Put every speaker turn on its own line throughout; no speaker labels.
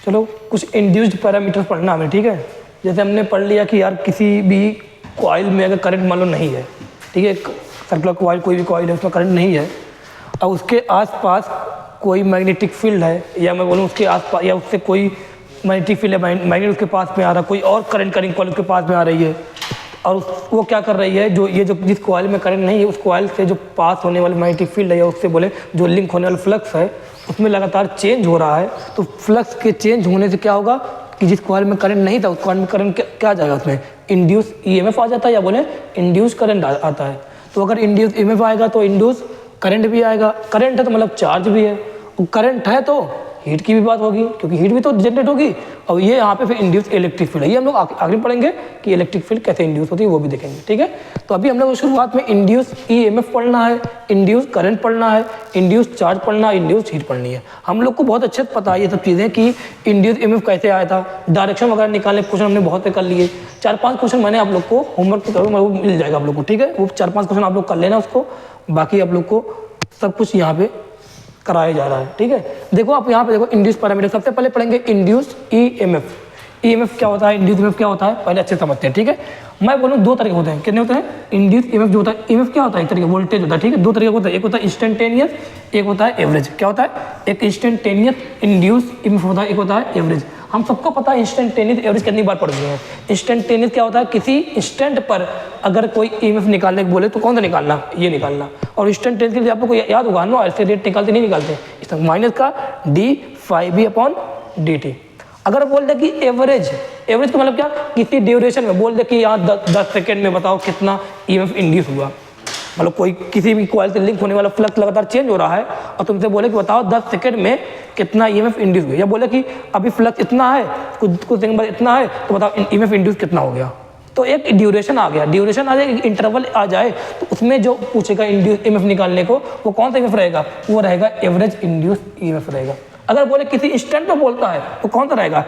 चलो कुछ induced parameters पढ़ना हमें, ठीक है। जैसे हमने पढ़ लिया कि यार किसी भी कॉइल में अगर करंट मान लो नहीं है, ठीक है, सर्कुलर कॉइल कोई भी कॉइल है उसमें करंट नहीं है, और उसके आसपास कोई मैग्नेटिक फील्ड है, या मैं बोलूँ उसके आसपास या उससे कोई मैग्नेटिक फील्ड है, मैग्नेट उसके पास में आ रहा है, कोई और करंट करिंग कॉइल उसके पास में आ रही है, और वो क्या कर रही है, जो जिस कॉइल में करंट नहीं है उस कॉइल से जो पास होने वाली मैग्नेटिक फील्ड है या उससे बोले जो लिंक होने वाला फ्लक्स है उसमें लगातार चेंज हो रहा है। तो फ्लक्स के चेंज होने से क्या होगा कि जिस कॉइल में करंट नहीं था उस कॉइल में करंट क्या आ जाएगा, उसमें इंड्यूस ईएमएफ आ जाता है, या बोले इंड्यूस करंट आता है। तो अगर इंड्यूस ईएमएफ आएगा तो इंड्यूस करंट भी आएगा। करंट है तो मतलब चार्ज भी है, करंट है तो हीट की भी बात होगी, क्योंकि हीट भी तो जनरेट होगी। और ये यहाँ पे फिर इंड्यूस इलेक्ट्रिक फील्ड है, ये हम लोग आगे पढ़ेंगे कि इलेक्ट्रिक फील्ड कैसे इंड्यूस होती है, वो भी देखेंगे, ठीक है। तो अभी हम लोग शुरुआत में इंड्यूस ईएमएफ पढ़ना है, इंड्यूस करंट पढ़ना है, इंड्यूस चार्ज पढ़ना है, इंड्यूस हीट पढ़नी है। हम लोग को बहुत अच्छे से पता है ये सब चीज़ें कि इंड्यूस ईएमएफ कैसे आया था, डायरेक्शन वगैरह निकालने क्वेश्चन हमने बहुत से कर लिए। 4-5 क्वेश्चन मैंने आप लोग को होमवर्क के तौर पर मिल जाएगा आप लोग को, ठीक है। वो 4-5 क्वेश्चन आप लोग कर लेना उसको, बाकी आप लोग को सब कुछ यहाँ पे कराया जा रहा है, ठीक है। देखो आप यहाँ पे देखो इंड्यूस पैरामीटर, सबसे पहले पढ़ेंगे इंड्यूस ईएमएफ। ईएमएफ क्या होता है, इंड्यूस ईएमएफ क्या होता है, पहले अच्छे समझते हैं, ठीक है। मैं बोलूँ 2 तरीके होते हैं, कितने होते हैं इंड्यूस ईएमएफ जो होता है। ईएमएफ क्या होता है, एक तरीके वोल्टेज होता है, ठीक है। 2 तरीके होता है, एक होता है इंस्टेंटेनियस, एक होता है एवरेज। क्या होता है, एक इंस्टेंटेनियस इंड्यूस ईएमएफ होता है, एक होता है एवरेज। हम सबको पता है इंस्टेंटेनियस एवरेज कितनी बार पढ़ गए हैं। इंस्टेंटेनियस क्या होता है, किसी इंस्टेंट पर अगर कोई ईएमएफ निकालने को बोले तो कौन सा निकालना, ये निकालना। और इंस्टेंटेनियस के लिए आप लोग को याद होगा ना, ऐसे रेट निकालते नहीं निकालते, इसमें माइनस का d/v/dt। अगर बोल दे कि एवरेज, एवरेज का मतलब क्या, किसी ड्यूरेशन में बोल दे कि यहाँ 10 सेकेंड में बताओ कितना ईएमएफ इंड्यूस हुआ, मतलब कोई किसी भी कॉइल से लिंक होने वाला फ्लक्स लगातार चेंज हो रहा है और तुमसे बोले कि बताओ 10 सेकंड में कितना ईएमएफ इंड्यूस हुआ, या बोले कि अभी फ्लक्स इतना है, कुछ सेकंड बाद इतना है, तो बताओ ईएमएफ इंड्यूस कितना हो गया। तो एक ड्यूरेशन आ गया, ड्यूरेशन आ जाए, इंटरवल आ जाए, तो उसमें जो पूछेगा इंड्यूस ईएमएफ निकालने को वो कौन सा ईएमएफ रहेगा, वो रहेगा एवरेज इंड्यूस ईएमएफ रहेगा। अगर बोले किसी इंस्टेंट में बोलता है तो कौन सा रहेगा,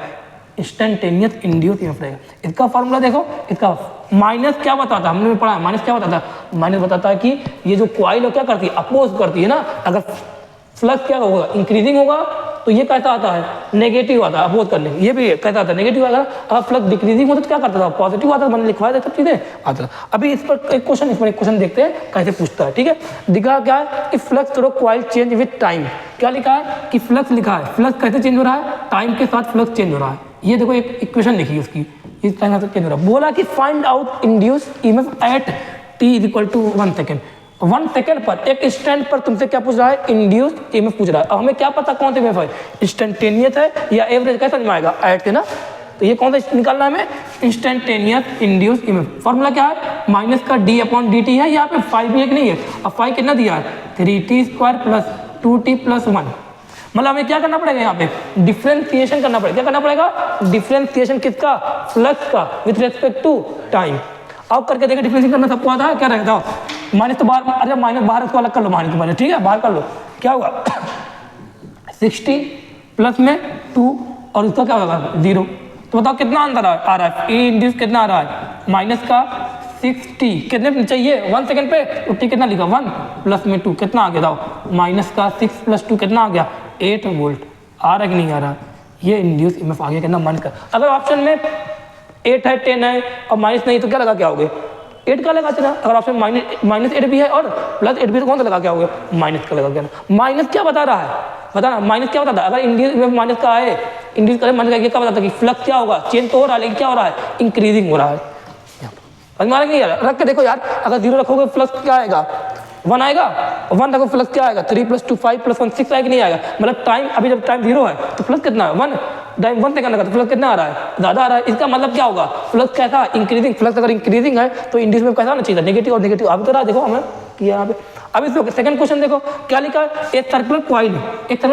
इंस्टेंटेनियस इंड्यूस ईएमएफ रहेगा। इसका फार्मूला देखो, इसका माइनस क्या बताता है, हमने पढ़ा माइनस क्या बताता है, माइनस बताता है कि ये जो कॉइल क्या करती है, अपोज करती है ना। अगर फ्लक्स क्या होगा, इंक्रीजिंग होगा तो ये कैसा आता है, नेगेटिव आता है, अपोज करने, ये भी कैसा आता है, नेगेटिव आता है। अगर फ्लक्स डिक्रीजिंग होता तो क्या करता था, पॉजिटिव आता था, मैंने लिखवाया था सब चीजें आता था। अभी इस पर एक क्वेश्चन देखते हैं कैसे पूछता है, ठीक है। दिखा क्या है कि फ्लक्स करो कॉइल चेंज विद टाइम। क्या लिखा है कि फ्लक्स लिखा है, फ्लक्स कैसे चेंज हो रहा है, टाइम के साथ फ्लक्स चेंज हो रहा है। ये देखो एक इक्वेशन लिखी है उसकी, इस टाइम से चेंज हो रहा है। बोला कि find out induced EMF at t = 1 second. 1 second पर, एक इंस्टेंट पर तुमसे क्या पूछ रहा है, इंड्यूस ईएमएफ पूछ रहा है। अब हमें क्या पता कौन सा ईएमएफ है, इंस्टेंटेनियस है या एवरेज, कैसा समझ में आएगा, एट है ना। तो ये कौन सा निकालना है हमें, इंस्टेंटेनियस इंड्यूस ईएमएफ। फॉर्मूला क्या है, माइनस का d/dt है, यहाँ पे 5 भी एक नहीं है। अब 5 कितना दिया है, 3t² + 2t + 1। मतलब हमें क्या करना पड़ेगा, यहाँ पे डिफरेंशिएशन करना पड़ेगा। क्या करना पड़ेगा, डिफरेंशिएशन किसका, फ्लक्स का विद रेस्पेक्ट टू टाइम। अब करके देखिए, डिफरेंशिएशन करना सबको आता है, क्या रहेगा, माइनस तो बाहर, अरे माइनस बाहर इसको अलग कर लो, माइनस माइनस, ठीक है, बाहर कर लो। क्या होगा 60 प्लस में 2 और उसका क्या होगा 0। तो बताओ कितना अंदर आ रहा है, ए इंड्यूस कितना आ रहा है, माइनस का 60 कितने चाहिए 1 सेकंड पे, तो टी कितना लिखा 1 प्लस में 2 कितना आ गया, दाओ माइनस का 6 + 2 कितना आ गया 8 वोल्ट। आ रहा है कि नहीं आ रहा, ये इंड्यूस ईएमएफ आ गया, कितना माइनस का। अगर ऑप्शन में 8 है, 10 है और माइनस नहीं तो क्या लगा के आओगे, 8 का लगा चला। अगर ऑप्शन -8 भी है और +8 भी, तो कौन सा लगा के आओगे, माइनस का लगा के आना। माइनस क्या बता रहा है, बताना माइनस क्या बताता है। अगर इंड्यूस ईएमएफ माइनस का है, इंड्यूस करे माइनस का, ये क्या बताता है कि फ्लक्स क्या होगा, चेंज तो हो रहा है लेकिन क्या हो रहा है, इंक्रीजिंग हो रहा है। हमारा नहीं यार, रख के देखो यार, अगर 0 रखोगे फ्लक्स क्या आएगा, 1 आएगा, 1 रखो फ्लक्स क्या आएगा, 3 + 2 5 + 1 6 आएगा, नहीं आएगा। मतलब टाइम, अभी जब टाइम 0 है तो फ्लक्स कितना है 1 सेकंड लगा, तो फ्लक्स कितना आ रहा है, ज़्यादा आ रहा है। इसका मतलब क्या होगा, फ्लक्स कैसा, इंक्रीजिंग। फ्लक्स अगर इंक्रीजिंग है तो इंड्यूस में कैसा होना चाहिए, नेगेटिव। और नेगेटिव अभी तो रहा, देखो हमें किया यहाँ पे। अब इसमें सेकंड क्वेश्चन देखो क्या लिखा है, एक सर्कुलर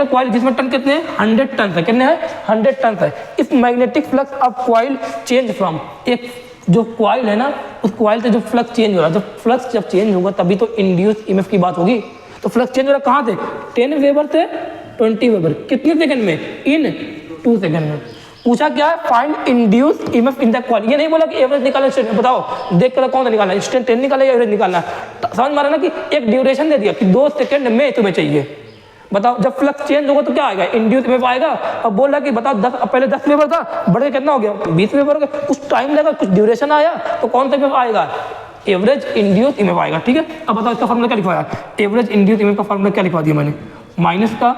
कॉइल जिसमें टन कितने हैं, 100 टन है, कितने हैं 100 टन है। इस magnetic flux of coil change from, एक जो कॉइल है ना, उस कॉइल से जो फ्लक्स चेंज हो रहा है, जब फ्लक्स चेंज होगा तभी तो इंड्यूस ईएमएफ की बात होगी। तो फ्लक्स चेंज हो रहा कहाँ से, 10 वेबर से 20 वेबर, कितने सेकंड में, इन 2 सेकंड में। पूछा क्या है, find induce EMF in the coil. ये नहीं बोला कि एवरेज निकालना, बताओ देख कर कौन सा निकालना है, इंस्टेंटेनियस निकालना या एवरेज निकालना है। समझ मारा ना कि एक ड्यूरेशन दे दिया कि 2 सेकंड में तुम्हें चाहिए, बताओ जब फ्लक्स चेंज होगा तो क्या आएगा, इंड्यूस ईएमएफ आएगा। अब बोल रहा कि बताओ 10, पहले 10 वेबर था, बढ़ के कितना हो गया 20 वेबर हो गया, कुछ टाइम लगा, कुछ ड्यूरेशन आया, तो कौन सा ईएमएफ आएगा, एवरेज इंड्यूस ईएमएफ आएगा। ठीक है, अब बताओ इसका फॉर्मूला क्या लिखवाया, एवरेज इंड्यूस ईएमएफ का फॉर्मूला क्या लिखवा दिया मैंने, माइनस का,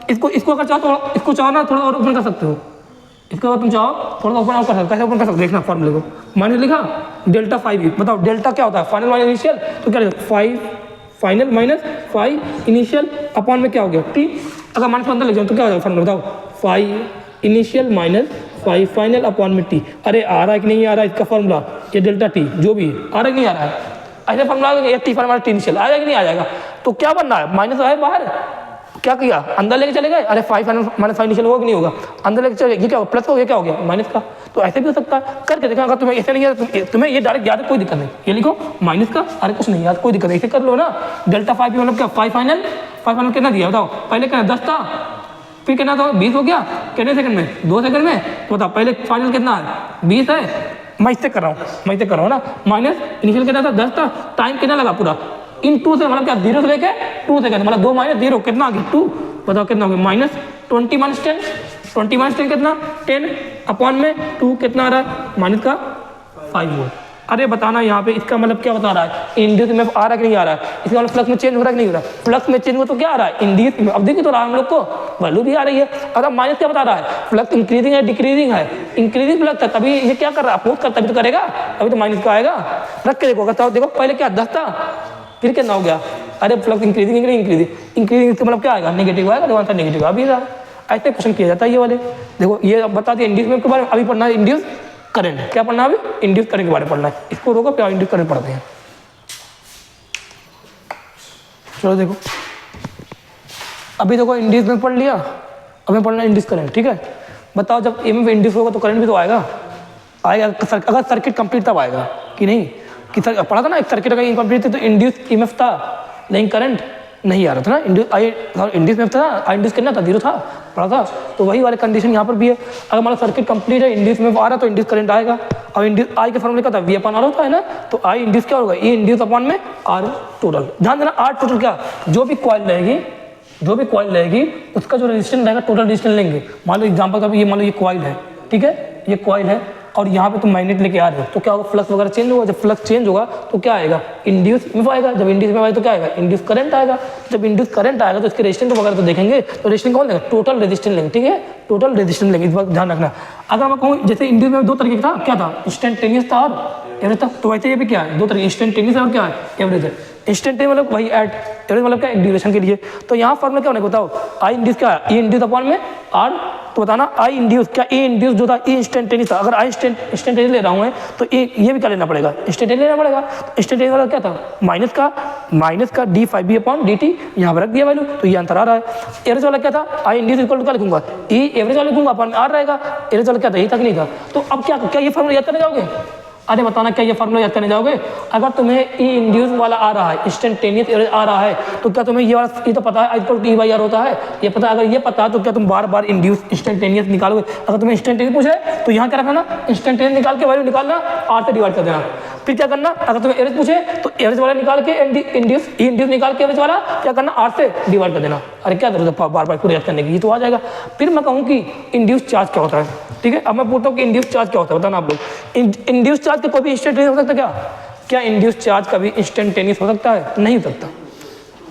इसको अगर चाहो तो इसको चाहो ना थोड़ा और ओपन कर सकते हो, इसको अगर तुम चाहो थोड़ा ओपन और कर सकते हो, कैसे ओपन कर सकते हो देखना फॉर्मूले को, माइनस लिखा डेल्टा 5, बताओ डेल्टा क्या होता है, फाइनल माइनस इनिशियल, तो क्या लिखा 5 फाइनल माइनस 5 इनिशियल अपॉन में क्या हो गया टी, अगर माइनस को अंदर ले जाओ तो क्या हो जाएगा फॉर्मूला बताओ, 5 इनिशियल माइनस 5 फाइनल अपॉन में टी। अरे आ रहा है कि नहीं आ रहा है इसका फॉर्मूला, ये डेल्टा टी जो भी आ रहा है कि नहीं आ रहा है, ऐसे formula T final T initial आ जाएगा कि नहीं आ जाएगा, तो क्या बनना है, माइनस आए बाहर, क्या किया अंदर लेके चले गए, अरे 5 माइनस 5 इनिशियल होगा कि नहीं होगा, अंदर लेके चले, ये क्या होगा प्लस हो गया, क्या हो गया माइनस का, तो ऐसे भी हो सकता है करके देखा। अगर तुम्हें ऐसे नहीं याद, तुम्हें ये डायरेक्ट याद है कोई दिक्कत नहीं, ये लिखो माइनस का, अरे कुछ नहीं याद कोई दिक्कत नहीं, ऐसे कर लो ना, डेल्टा 5 मतलब क्या 5 फाइनल कितना दिया बताओ, पहले क्या 10 था, फिर कितना था 20 हो गया, कितने सेकंड में 2 सेकंड में, तो बताओ पहले फाइनल कितना है 20 है, मैं इससे कर रहा हूँ ना, माइनस इनिशियल कितना था 10 था, टाइम कितना लगा पूरा इन 2 से, मतलब क्या 0 से लेके 2 सेकंड, मतलब 2 माइनस 0 कितना आ गया 2, बताओ कितना हो गया माइनस 20 माइनस 10 कितना 10 अपॉन में 2 कितना आ रहा है माइनस का 5 वोल्ट। अरे बताना यहाँ पे इसका मतलब क्या बता रहा है, इंड्यूस ईएमएफ आ रहा है कि नहीं आ रहा है, इसका मतलब फ्लक्स में चेंज हो रहा है कि नहीं हो रहा है, फ्लक्स में चेंज हो तो क्या आ रहा है इंड्यूस ईएमएफ, अब देखिए तो रहा हम लोग को वैल्यू भी आ रही है। अगर माइनस क्या बता रहा है, फ्लक्स इंक्रीजिंग है डिक्रीजिंग है, इंक्रीजिंग फ्लक्स है तभी ये क्या कर रहा है अपोज कर, तभी तो करेगा, अभी तो माइनस का आएगा, रख के देखो अगर देखो पहले क्या 10 था फिर कितना हो गया, अरे फ्लक्स इंक्रीजिंग इसका मतलब क्या आएगा नेगेटिव आएगा, तो आंसर नेगेटिव आ भी रहा है। ऐसे क्वेश्चन किया जाता है ये वाले, देखो ये बता दिया इंड्यूस ईएमएफ के बारे में, अभी पढ़ना है इंड्यूस करंट, क्या पढ़ना है अभी इंड्यूस करंट के बारे में पढ़ना है, इसको रोको क्या इंड्यूस करंट पढ़ते हैं। चलो देखो अभी देखो इंड्यूस में पढ़ लिया, अब मैं पढ़ना इंड्यूस करंट। ठीक है, बताओ जब ईएमएफ इंड्यूस होगा तो करंट भी तो आएगा, अगर सर्किट कंप्लीट तब आएगा कि नहीं, कि पढ़ा था ना एक सर्किट अगर इनकम्प्लीट थी तो इंड्यूस ईएमएफ था लेकिन करंट नहीं आ रहा था ना, इंड्यूस में था, इंड्यूस करना था 0 था पढ़ा था, तो वही वाले कंडीशन यहाँ पर भी है। अगर हमारा सर्किट कंप्लीट है इंड्यूस में आ रहा तो इंड्यूस करंट आएगा, और इंड्यूस आई के फॉर्मूले क्या था V अपॉन R होता है ना, तो आई इंड्यूस क्या होगा E इंड्यूस अपॉन में R टोटल, ध्यान देना R टोटल क्या, जो भी कॉइल रहेगी उसका जो रेजिस्टेंस रहेगा टोटल रेजिस्टेंस लेंगे। मान लो एग्जाम्पल का ये मान लो ये कॉइल है, ठीक है ये कॉइल है और यहाँ पे तुम मैग्नेट लेके आ रहे हो, तो क्या होगा फ्लक्स वगैरह चेंज होगा, जब फ्लक्स चेंज होगा तो क्या आएगा इंड्यूस ईएमएफ आएगा, जब इंड्यूस ईएमएफ आएगा तो क्या आएगा इंड्यूस करंट आएगा, जब इंड्यूस करंट आएगा तो इसके रेजिस्टेंस वगैरह तो देखेंगे, तो रेजिस्टेंस कौन लेंगे टोटल रेजिस्टेंस लेंगे। ठीक है, टोटल रेजिस्टेंस लेंगे, इस बात ध्यान रखना। अगर मैं कहूँ जैसे इंड्यूस में 2 तरीके का था, क्या था इंस्टेंटेनियस था और एवरेज था, तो वैसे ये भी क्या है 2 तरीके इंस्टेंटेनियस है और क्या है एवरेज है। इंस्टेंटेनियस मतलब वही एट, एवरेज मतलब क्या एक ड्यूरेशन के लिए, तो यहाँ फॉर्मूला क्या होने बताओ, आई इंड्यूस क्या है E इंड्यूस अपॉन में R, तो बताना आई इंड्यूस क्या E इंड्यूस जो था E इंस्टेंटेनियस था, अगर आई इंस्टेंटेनियस ले रहा हूँ मैं तो ये भी क्या लेना पड़ेगा इंस्टेंटेनियस लेना पड़ेगा, इंस्टेंटेनियस वाला क्या था माइनस का d5b अपॉन dt, यहाँ पर रख दिया वैल्यू तो ये अंतर आ रहा है। एवरेज वाला क्या था आई इंड्यूस इक्वल टू क्या लिखूंगा E एवरेज वाला लिखूंगा अपॉन में R रहेगा, एवरेज वाला क्या था ये था कि नहीं था, तो अब क्या ये फॉर्मूला याद करने जाओगे, अरे बताना क्या ये फॉर्मूला याद करने जाओगे, अगर तुम्हें E इंड्यूस वाला आ रहा है इंस्टेंटेनियस एवरेज आ रहा है तो क्या तुम्हें ये वाला ये तो पता है इक्वल टू E/R होता है, ये पता है, अगर ये पता है तो क्या तुम बार बार इंड्यूस इंस्टेंटेनियस निकालोगे, अगर तुम्हें इंस्टेंटेनियस पूछे तो यहाँ क्या रखना ना इंस्टेंटेनियस निकाल के वैल्यू निकालना R से डिवाइड कर देना, फिर क्या करना अगर तुम्हें एवरेज पूछे तो एवरेज वाला निकाल के इंड्यूस निकाल के एवरेज वाला क्या करना R से डिवाइड कर देना। अरे क्या जरूरत है बार बार पूरे याद करने की, ये तो आ जाएगा। फिर मैं कहूँ कि इंड्यूस चार्ज क्या होता है, ठीक है अब मैं पूछता हूँ कि इंड्यूस चार्ज क्या होता है, बताना आप लोग इंड्यूस चार्ज का कोई भी इंस्टेंटेनियस हो सकता है क्या इंड्यूस चार्ज कभी इंस्टेंटेनियस हो सकता है, नहीं हो सकता।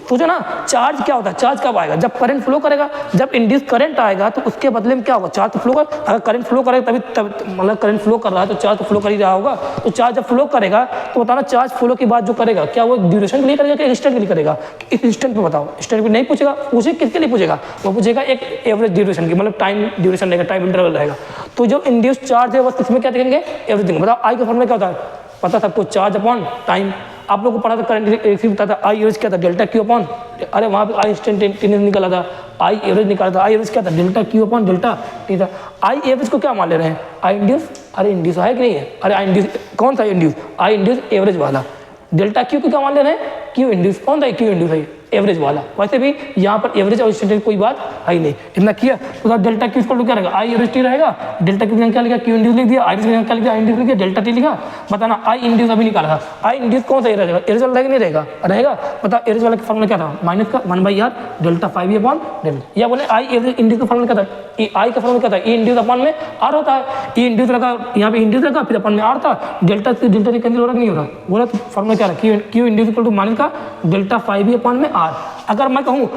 सोचो ना चार्ज क्या होता है, चार्ज कब आएगा जब करंट फ्लो करेगा, जब इंड्यूस करंट आएगा तो उसके बदले में क्या होगा चार्ज तो फ्लो कर, अगर करंट फ्लो करेगा तभी मतलब करंट फ्लो कर रहा है तो चार्ज तो फ्लो कर ही रहा होगा, तो चार्ज जब फ्लो करेगा तो बताना चार्ज फ्लो के बाद जो करेगा क्या वो ड्यूरेशन के लिए करेगा क्या इंस्टेंट के लिए करेगा, इस इंस्टेंट पे बताओ, इंस्टेंट पे नहीं पूछेगा, पूछे किसके लिए पूछेगा, वो पूछेगा एक एवरेज ड्यूरेशन की, मतलब टाइम ड्यूरेशन रहेगा, टाइम इंटरवल रहेगा। तो जो इंड्यूस चार्ज है बस इसमें क्या देखेंगे एवरेज देंगे। बताओ आई का फॉर्मूला क्या होता है पता सबको, चार्ज अपॉन टाइम, आप लोग को पढ़ा था करंट इलेक्ट्रिक बताया था, आई एवरेज क्या था डेल्टा क्यू अपॉन, अरे वहाँ पे आई इंस्टेंटेनियस निकाला था, आई एवरेज निकाला था, आई एवरेज क्या था delta Q upon delta T था। आई एवरेज को क्या मान ले रहे हैं आई इंड्यूस, अरे इंड्यूस है कि नहीं है, अरे आई इंड्यूस कौन सा इंड्यूस आई इंड्यूस एवरेज वाला, डेल्टा क्यू को क्या मान ले रहे हैं क्यू इंड्यूस, कौन था क्यू इंड्यूस है एवरेज वाला। वैसे भी यहाँ पर एवरेज और इंस्टेंटेनियस कोई बात है ही नहीं। इतना किया तो डेल्टा क्यू इक्वल टू क्या रहेगा, आई एवरेज टी रहेगा। डेल्टा क्यू क्या लिखा, क्यू इंड्यूस लिख दिया। आई इंड्यूस क्या लिखा, आई इंड्यूस लिख दिया। डेल्टा टी लिखा। बताना आई इंड्यूस अभी निकाला था, आई इंड्यूस कौन सा रहेगा, एवरेज वाला नहीं रहेगा, रहेगा। बता एवरेज वाला का फॉर्मूला क्या था, माइनस का 1/r डेल्टा 5 अपॉन डेल्टा। या बोले आई एवरेज इंड्यूस का फॉर्मूला क्या था, आई का फॉर्मूला क्या था, ई इंड्यूस अपॉन में आर होता है। ई इंड्यूस लगा, यहाँ पे इंड्यूस लगा, फिर अपन में आर था। डेल्टा से डेल्टा कैंसिल हो रहा नहीं हो रहा, बोला तो फॉर्मूला क्या है, Q induce equal to minus का डेल्टा 5 अपॉन में आर। अगर मैं कहूँ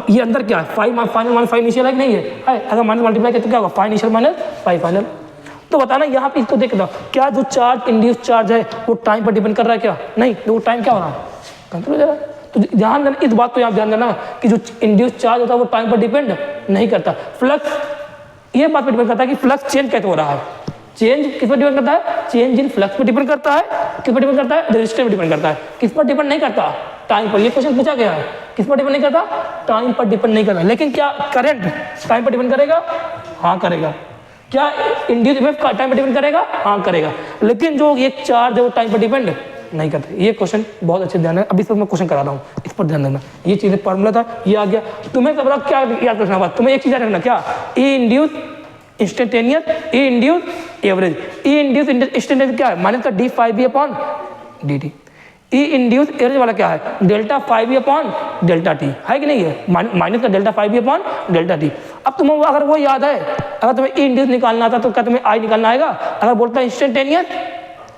ये अंदर क्या है, 5 फाइनल माइनस 5 इनिशियल है कि नहीं है, अगर माइनस मल्टीप्लाई किया तो क्या होगा, 5 इनिशियल माइनस 5 फाइनल। तो बताना यहाँ पे इसको देख दो, क्या जो चार्ज इंड्यूस चार्ज है वो टाइम पर डिपेंड कर रहा है क्या, नहीं, तो वो टाइम क्या हो रहा है, कंट्रोल हो जा रहा है। तो ध्यान देना इस बात को, यहाँ ध्यान देना कि जो इंड्यूस चार्ज होता है वो टाइम पर डिपेंड नहीं करता। फ्लक्स ये बात पर डिपेंड करता है कि फ्लक्स चेंज कैसे हो रहा है। चेंज किस पर डिपेंड करता है, चेंज इन फ्लक्स पर डिपेंड करता है, किस पर डिपेंड करता है, रेजिस्टेंस पर डिपेंड करता है। किस पर डिपेंड नहीं करता, टाइम पर। ये क्वेश्चन पूछा गया है, किस पर डिपेंड नहीं करता, टाइम पर डिपेंड नहीं करता। लेकिन क्या करंट टाइम पर डिपेंड करेगा, हाँ करेगा। क्या इंड्यूस इफेक्ट टाइम पर डिपेंड करेगा, हाँ करेगा। लेकिन जो एक चार्ज है वो टाइम पर डिपेंड नहीं करते। ये क्वेश्चन बहुत अच्छे ध्यान है, अभी इस पर मैं क्वेश्चन करा रहा हूँ, इस पर ध्यान देना। ये चीजें फॉर्मूला था, ये आ गया। तुम्हें सब क्या याद रखना, बात तुम्हें एक चीज याद रखना, क्या, ई इंड्यूस इंस्टेंटेनियस, ई इंड्यूस एवरेज। ई इंड्यूस इंस्टेंटेनियस क्या है, माइनस का d5 अपॉन dt। ई इंड्यूस एवरेज वाला क्या है, डेल्टा 5 अपॉन डेल्टा टी, है कि नहीं है, माइनस का डेल्टा 5 अपॉन डेल्टा टी। अब तुम्हें अगर वो याद है, अगर तुम्हें ई इंड्यूस निकालना आता तो क्या तुम्हें आई निकालना आएगा। अगर बोलता है इंस्टेंटेनियस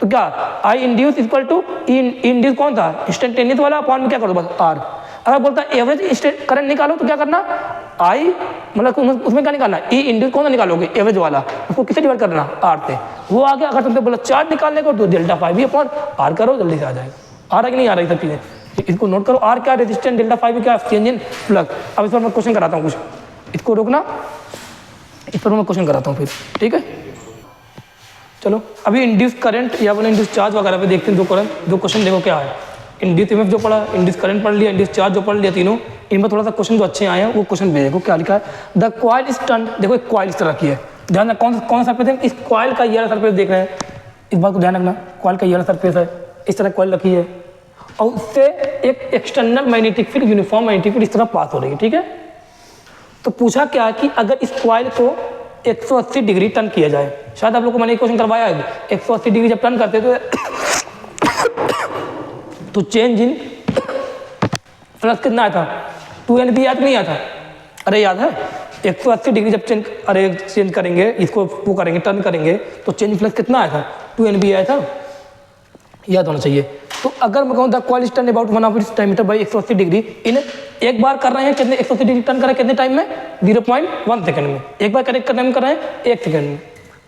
तो क्या, I induce equal to E induce कौन था, इंस्टेंटेनियस वाला, अपॉन में क्या करो बस आर। अगर बोलता है एवरेज करंट निकालो तो क्या करना, आई मतलब उसमें क्या निकालना, ई इंड्यूस कौन सा निकालोगे, एवरेज वाला, उसको किससे डिवाइड करना, आर से। वो आ गया। अगर तुमसे बोला चार्ज निकालने को तो डेल्टा 5 अपॉन आर करो, जल्दी से आ जाएगा। आ रहा है कि नहीं आ रही सब चीज़ें, इसको नोट करो। आर क्या, रेजिस्टेंस, डेल्टा 5 क्या, चेंज इन फ्लक्स। अब इस पर मैं क्वेश्चन कराता हूँ कुछ, इसको रोकना, इस पर मैं क्वेश्चन कराता हूँ फिर, ठीक है। चलो अभी इंड्यूस करंट या बोले इंड्यूस चार्ज वगैरह पे देखते हैं। दो क्वेश्चन देखो क्या है। इंड्यूस इमेज जो पढ़ा, इंड्यूस करंट पढ़ लिया, इंड्यूस चार्ज जो पढ़ लिया, तीनों इनमें थोड़ा सा क्वेश्चन जो अच्छे आए हैं वो क्वेश्चन भी देखो क्या लिखा है। द कॉइल इज टर्न, देखो एक कॉइल इस तरह की है, ध्यान रखना कौन सा सरफेस है, इस कॉइल का ये वाला सरफेस देख रहे हैं, इस बात को ध्यान रखना। कॉइल का ये वाला सरफेस है, इस तरह कॉइल रखी है और उससे एक external magnetic field, uniform magnetic field इस तरह पास हो रही है, ठीक है। तो पूछा क्या कि अगर इस कॉइल को 180 डिग्री टर्न किया जाए, शायद आप लोग को मैंने एक क्वेश्चन करवाया है, 180 डिग्री जब टर्न करते तो चेंज इन फ्लक्स कितना आया था, 2NB याद नहीं आया था, अरे याद है 180 डिग्री जब चेंज करेंगे, इसको वो करेंगे, टर्न करेंगे तो चेंज फ्लक्स कितना आया था, 2NB आया था, याद होना चाहिए। तो अगर मैं कहूँ the coil is turn about 1 of diameter by 180 degree in, एक बार कर रहे हैं कितने, 180 डिग्री टर्न कर रहे हैं कितने टाइम में, 0.1 सेकंड में। एक बार कनेक्ट करने में कर रहे हैं 1 सेकंड में,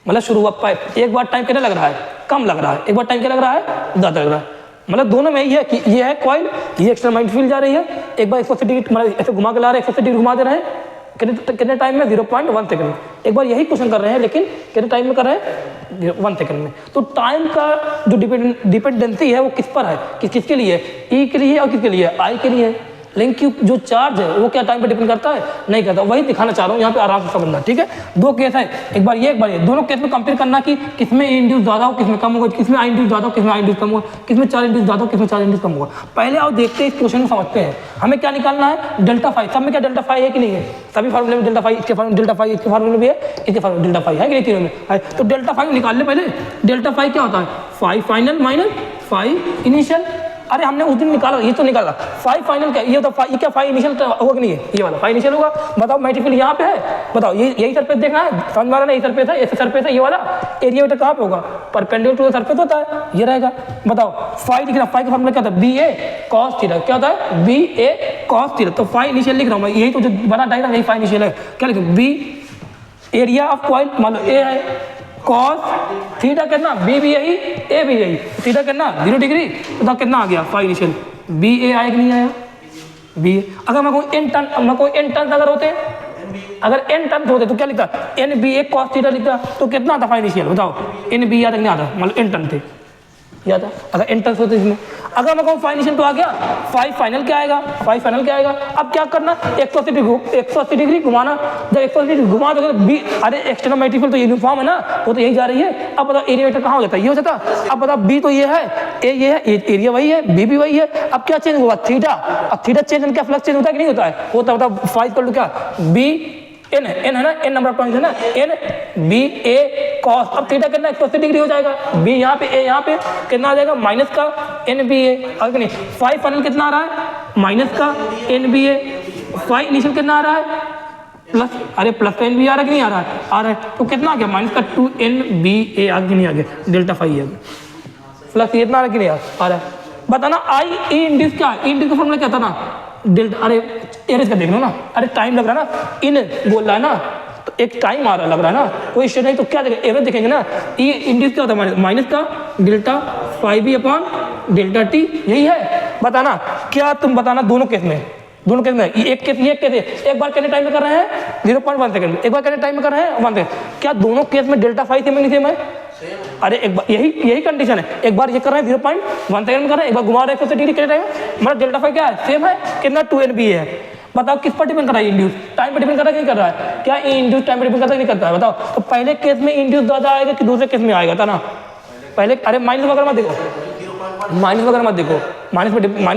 मतलब शुरुआत एक बार टाइम कितना लग रहा है, कम लग रहा है, एक बार टाइम क्या लग रहा है, ज़्यादा लग रहा है। मतलब दोनों में ये है कि ये है कॉइल, ये एक्सटर्नल मैग्नेटिक फील्ड जा रही है, एक बार 180 डिग्री मतलब ऐसे घुमा के ला रहे हैं, 180 डिग्री घुमा दे रहे हैं, कितने टाइम में, 0.1 सेकंड में। एक बार यही क्वेश्चन कर रहे हैं, लेकिन कितने टाइम में कर रहे हैं, 1 सेकंड में। तो टाइम का जो डिपेंडेंसी है वो किस पर है, किसके लिए, ई के लिए और किसके लिए, आई के लिए। लेकिन क्यों जो चार्ज है वो क्या टाइम पर डिपेंड करता है, नहीं करता। वही दिखाना चाह रहा हूँ यहाँ पे, आराम से समझना, ठीक है। दो केस है, एक बार ये एक बार ये, दोनों केस में कंपेयर करना कि किसमें इंड्यूस ज़्यादा हो, किसमें कम होगा, किसमें आई इंड्यूस ज़्यादा हो, किसमें आई इंड्यूस कम होगा, किसमें 4 इंड्यूस ज़्यादा हो, किसमें 4 इंड्यूस कम होगा। पहले आओ देखते हैं इस क्वेश्चन को समझते हैं। हमें क्या निकालना है, डेल्टा 5। सब में क्या डेल्टा 5 है कि नहीं है, सभी फार्मूले में डेल्टा 5, इसके फार्मूले डेल्टा 5, इसके फार्मूले भी है, इसके फार्मूले डेल्टा 5 है कि नहीं, तीनों में है। तो डेल्टा 5 निकाल ले पहले। डेल्टा 5 क्या होता है, 5 फाइनल माइनस 5 इनिशियल। अरे हमने उस दिन निकाला, ये तो निकाला 5 फाइनल क्या, ये तो ये क्या 5 इनिशियल होगा कि नहीं है, ये वाला 5 इनिशियल होगा। बताओ मैग्नेटिक फील्ड यहाँ पे है, बताओ ये यही सरफेस देखना है, समझ में आ रहा है, यही सरफेस है, ऐसे सरफेस है, ये वाला एरिया बेटा कहाँ पे होगा, परपेंडिकुलर टू द सरफेस होता है, ये रहेगा। बताओ 5 लिख रहा हूँ, 5 का फॉर्मूला क्या था, BA cos थीटा, क्या होता है, BA cos थीटा। तो 5 इनिशियल लिख रहा हूँ मैं, यही तो जो बना डायग्राम यही 5 इनिशियल है। क्या लिखूँ, B एरिया ऑफ कॉइल, मान लो A है, कॉस थीटा कितना, बी भी यही, ए भी यही, थीटा कितना 0 डिग्री, तो कितना आ गया 5 इनिशियल, बी ए आया कि नहीं आया, बी। अगर मैं कोई n टर्न अगर होते, अगर n टर्न होते तो क्या लिखता, NB ए कॉस थीटा लिखता, तो कितना आता 5 इनिशियल, बताओ NB आता कि नहीं आता, मतलब n टर्न थे, या था अगर इंटरेस्ट होता इसमें। अगर मैं कहूँ फाइव इनिशियल तो आ गया, फाइव फाइनल क्या आएगा, फाइव फाइनल क्या आएगा। अब क्या करना, 180 डिग्री घुमाना। जब 180 डिग्री घुमा दोगे बी, अरे एक्सटर्नल मल्टीपल तो यूनिफॉर्म है ना, वो तो यही जा रही है। अब बताओ एरिया वेक्टर कहाँ हो जाता है, ये हो जाता। अब बताओ बी तो ये है, ए ये है, एरिया वही है, बी भी वही है। अब क्या चेंज हुआ, थीटा। अब थीटा चेंज होने क्या फ्लक्स चेंज होता है कि नहीं होता है, होता। बताओ फाइव इक्वल टू क्या, बी एन है, एन है ना, एन नंबर ऑफ टर्न्स है ना, एन बी ए कॉस। अब थीटा कितना 180 डिग्री हो जाएगा, बी यहाँ पे ए यहाँ पे कितना आ जाएगा माइनस का एन बी ए। अगर नहीं फाइव फाइनल कितना आ रहा है माइनस का एन बी ए, फाइव इनिशियल कितना आ रहा है प्लस, अरे प्लस का एन बी आ रहा है कि नहीं आ रहा है, आ रहा है। तो कितना आ गया माइनस का 2 एन बी ए आगे नहीं आ गया, डेल्टा फाइव है प्लस ये इतना आ रहा है कि नहीं आ रहा है। बताना आई ई इंड्यूस क्या है, इंड्यूस का फॉर्मूला क्या था ना डेल्टा, अरे एरेज का देख लो ना, अरे टाइम लग रहा है ना, इन बोल रहा है ना, तो एक टाइम आ रहा लग रहा है ना, कोई इश्यू नहीं। तो क्या देखेंगे, एवरेज देखेंगे ना, ई इंड्यूस क्या होता है माइनस का delta five B upon delta T, यही है। बताना क्या, तुम बताना दोनों केस में, दोनों केस में एक केस ये केस है, एक बार कितने टाइम में कर रहे हैं 0.1 सेकंड, एक बार कितने टाइम में कर रहे हैं 1 सेकंड। क्या दोनों केस में डेल्टा फाइव सेम नहीं सेम है, अरे एक बार यही कंडीशन है, एक बार ये कर रहे हैं 0.1 सेकंड में कर रहे हैं, एक बार घुमा रहे हैं 180 डिग्री कितने टाइम, मतलब डेल्टा फाइव क्या है सेम है, कितना 2 एन बी है। बताओ किस पर डिपेंड कर रहा है, इंड्यूस टाइम पर डिपेंड कर रहा है कि नहीं कर रहा है, क्या इंड्यूस टाइम पर डिपेंड करता है कि नहीं करता है। बताओ तो पहले केस में इंड्यूस ज्यादा आएगा कि दूसरे केस में आएगा था ना, पहले अरे माइनस वगैरह मत देखो, माइनस वगैरह मत देखो, माइनस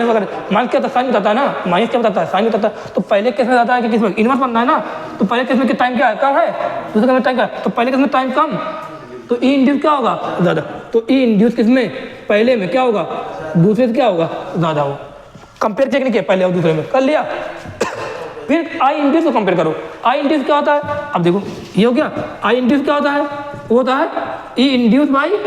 वगैरह, माइनस क्या साइन बताता है ना, माइनस क्या बताता है साइन बताता है। तो पहले केस में जाता है कि किस में इनवर्स बनना है ना, तो पहले केस में टाइम क्या है कम है, दूसरे केस में टाइम क्या है, तो पहले केस में टाइम कम, तो ई इंड्यूस क्या होगा ज़्यादा। तो ई इंड्यूस किस में, पहले में क्या होगा, दूसरे से क्या होगा ज़्यादा हो। कंपेयर चेक नहीं किया पहले और दूसरे में, कर लिया फिर आई इंड्यूस को कंपेयर करो। आई इंड्यूस क्या होता है, अब देखो ये हो गया, आई इंड्यूस क्या होता है, वो होता है ई इंड्यूस बाई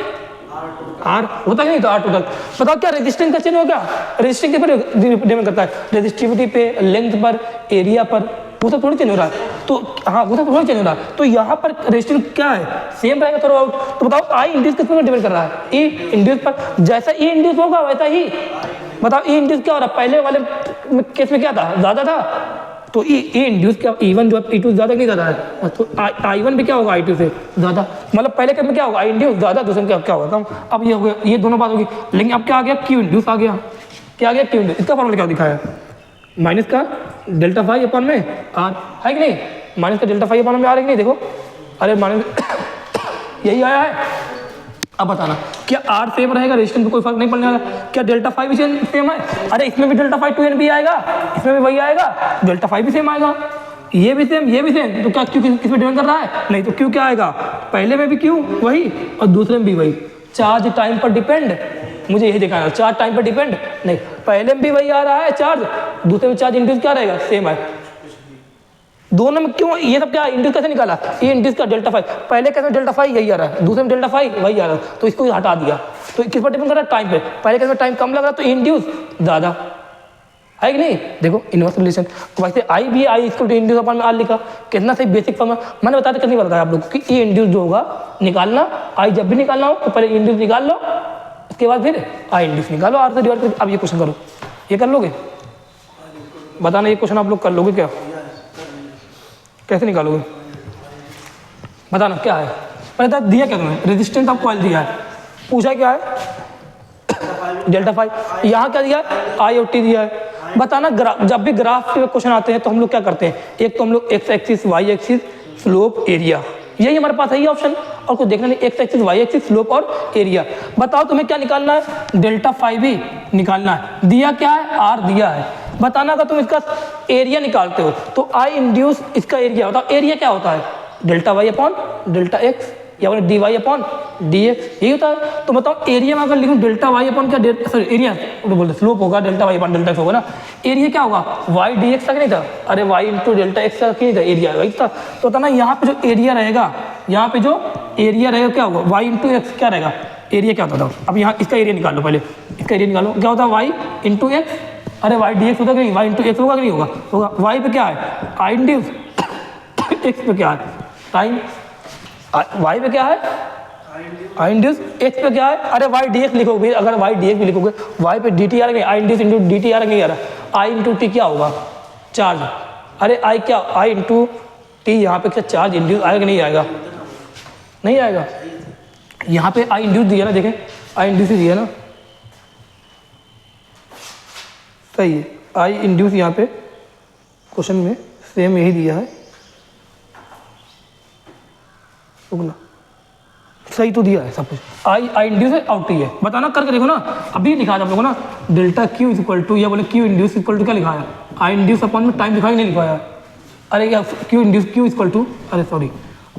आर, होता है नहीं तो आर टोटल। बताओ क्या रेजिस्टेंस का चेंज हो गया, रेजिस्टेंस के पर डिपेंड करता है, रेजिस्टिविटी पे, लेंथ पर, एरिया पर, वो सब थोड़ी चेंज हो रहा है। तो हाँ वो सब थोड़ी चेंज हो रहा है, तो यहाँ पर रेजिस्टेंस क्या है सेम रहेगा थ्रू आउट। तो बताओ आई इंड्यूस किस पर डिपेंड कर रहा है, ई इंड्यूस पर। जैसा ई इंड्यूस होगा वैसा ही, बताओ ई इंड्यूस क्या हो रहा है, पहले वाले केस में क्या था ज़्यादा था, तो ई इंड्यूस क्या ई1 जो ई2 ज़्यादा नहीं ज़्यादा है, तो आई1 भी क्या होगा आई2 से ज़्यादा, मतलब पहले केस में क्या होगा आई इंड्यूस ज़्यादा, दूसरे में क्या होगा कम। अब ये हो गया, ये दोनों बात होगी। लेकिन अब क्या आ गया क्यू इंड्यूस आ गया, क्या आ गया क्यू इंड्यूस। इसका फॉर्मूला क्या दिखाया, माइनस का डेल्टा फाइव अपॉन में आर है कि नहीं, माइनस का डेल्टा फाइव अपॉन में आर है कि नहीं, देखो अरे माइनस यही आया है। अब बताना क्या आर सेम रहेगा, रेजिस्टेंस में कोई फर्क नहीं पड़ने वाला, क्या डेल्टा फाइव भी सेम है, अरे इसमें भी डेल्टा फाइव 2n भी आएगा, इसमें भी वही आएगा, डेल्टा फाइव भी सेम आएगा, ये भी सेम ये भी सेम। तो क्या क्यू किस में डिपेंड कर रहा है, नहीं तो क्यू क्या आएगा, पहले में भी क्यू वही और दूसरे में भी वही। चार्ज टाइम पर डिपेंड, मुझे यही दिखाना, चार्ज टाइम पर डिपेंड नहीं, पहले में भी वही आ रहा है चार्ज, दूसरे में चार्ज इंड्यूस क्या रहेगा सेम है, दोनों में क्यों ये सब क्या इंड्यूस कैसे निकाला, ये इंड्यूस का डेल्टा फाइव, पहले कैसे डेल्टा फाइव यही आ रहा है, दूसरे में डेल्टा फाइव वही आ रहा है, तो इसको हटा दिया। तो किस पर डिपेंड कर रहा है, टाइम पे, पहले कैसे टाइम कम लग रहा है तो इंड्यूस ज़्यादा है कि नहीं। देखो इनवर्स रिलेशन, तो वैसे आई भी आई इसको इंड्यूस अपन में आर लिखा, कितना सही बेसिक फॉर्म मैंने बताया कितनी बताया आप लोग को कि ई इंड्यूस जो होगा निकालना, आई जब भी निकालना हो तो पहले इंड्यूस निकाल लो, उसके बाद फिर आई इंड्यूस निकालो आर से डिवाइड करके। अब ये क्वेश्चन करो, ये कर लोगे, बताना ये क्वेश्चन आप लोग कर लोगे क्या, कैसे निकालोगे बताना क्या है। पहले दिया क्या तुम्हें, रेजिस्टेंस ऑफ कॉइल दिया है, पूछा क्या है डेल्टा फाइव, यहाँ क्या दिया है आई और टी दिया है। बताना जब भी ग्राफ के क्वेश्चन आते हैं तो हम लोग क्या करते हैं, एक तो हम लोग X axis Y axis slope area, यही हमारे पास है ये ऑप्शन, और कुछ देखना नहीं, X axis Y axis slope और एरिया। बताओ तुम्हें क्या निकालना है, डेल्टा फाइव ही निकालना है, दिया क्या है आर दिया है। बताना अगर तुम इसका एरिया निकालते हो तो आई इंड्यूस इसका एरिया, बताओ एरिया क्या होता है, delta Y upon delta X या D Y upon D X, यही होता है। तो बताओ एरिया में अगर लिखूँ डेल्टा वाई अपॉन क्या, सॉरी एरिया बोलते स्लोप होगा, delta Y upon delta X होगा ना, एरिया क्या होगा वाई डी एक्स तक नहीं था, अरे वाई इंटू डेल्टा एक्स तक नहीं था, एरिया वही था। तो बताना यहाँ पे जो एरिया रहेगा, यहाँ पे जो एरिया रहेगा क्या होगा, वाई इंटू एक्स क्या रहेगा, एरिया क्या होता था। अब यहाँ इसका एरिया निकाल लो, पहले इसका एरिया निकालो, क्या होता है वाई इंटू एक्स, अरे वाई डी एक्स होता कि नहीं, वाई इंटू एक्स होगा कि नहीं होगा, होगा। वाई पे क्या है आई इंड्यूस, एक्स पे क्या है टाइम, वाई पे क्या है आई इंड्यूस, एक्स पे क्या है, अरे वाई डी एक्स लिखोगे, अगर वाई डी एक्स भी लिखोगे, वाई पे डी टी आ रहा है, I induce into D T आ रहा है, आई इंटू टी क्या होगा चार्ज, अरे आई क्या आई इंटू टी, यहाँ पे क्या चार्ज इंड्यूस आएगा कि नहीं आएगा, नहीं आएगा। यहाँ पे आई इंड्यूस दिया ना, देखें आई इंड्यूस ही दिया ना, सही है। आई इंड्यूस यहाँ पे क्वेश्चन में सेम यही दिया है, रुकना, सही तो दिया है सब कुछ। आई इंड्यूस है, आउट ही है, बताना करके देखो ना। अभी लिखा है आप लोगों को ना, delta Q is equal to, या बोले क्यू इंड्यूस इक्वल टू क्या लिखा है, आई इंड्यूस अपॉन में टाइम लिखा ही नहीं लिखवाया। अरे क्या Q induce, Q equal to, अरे sorry,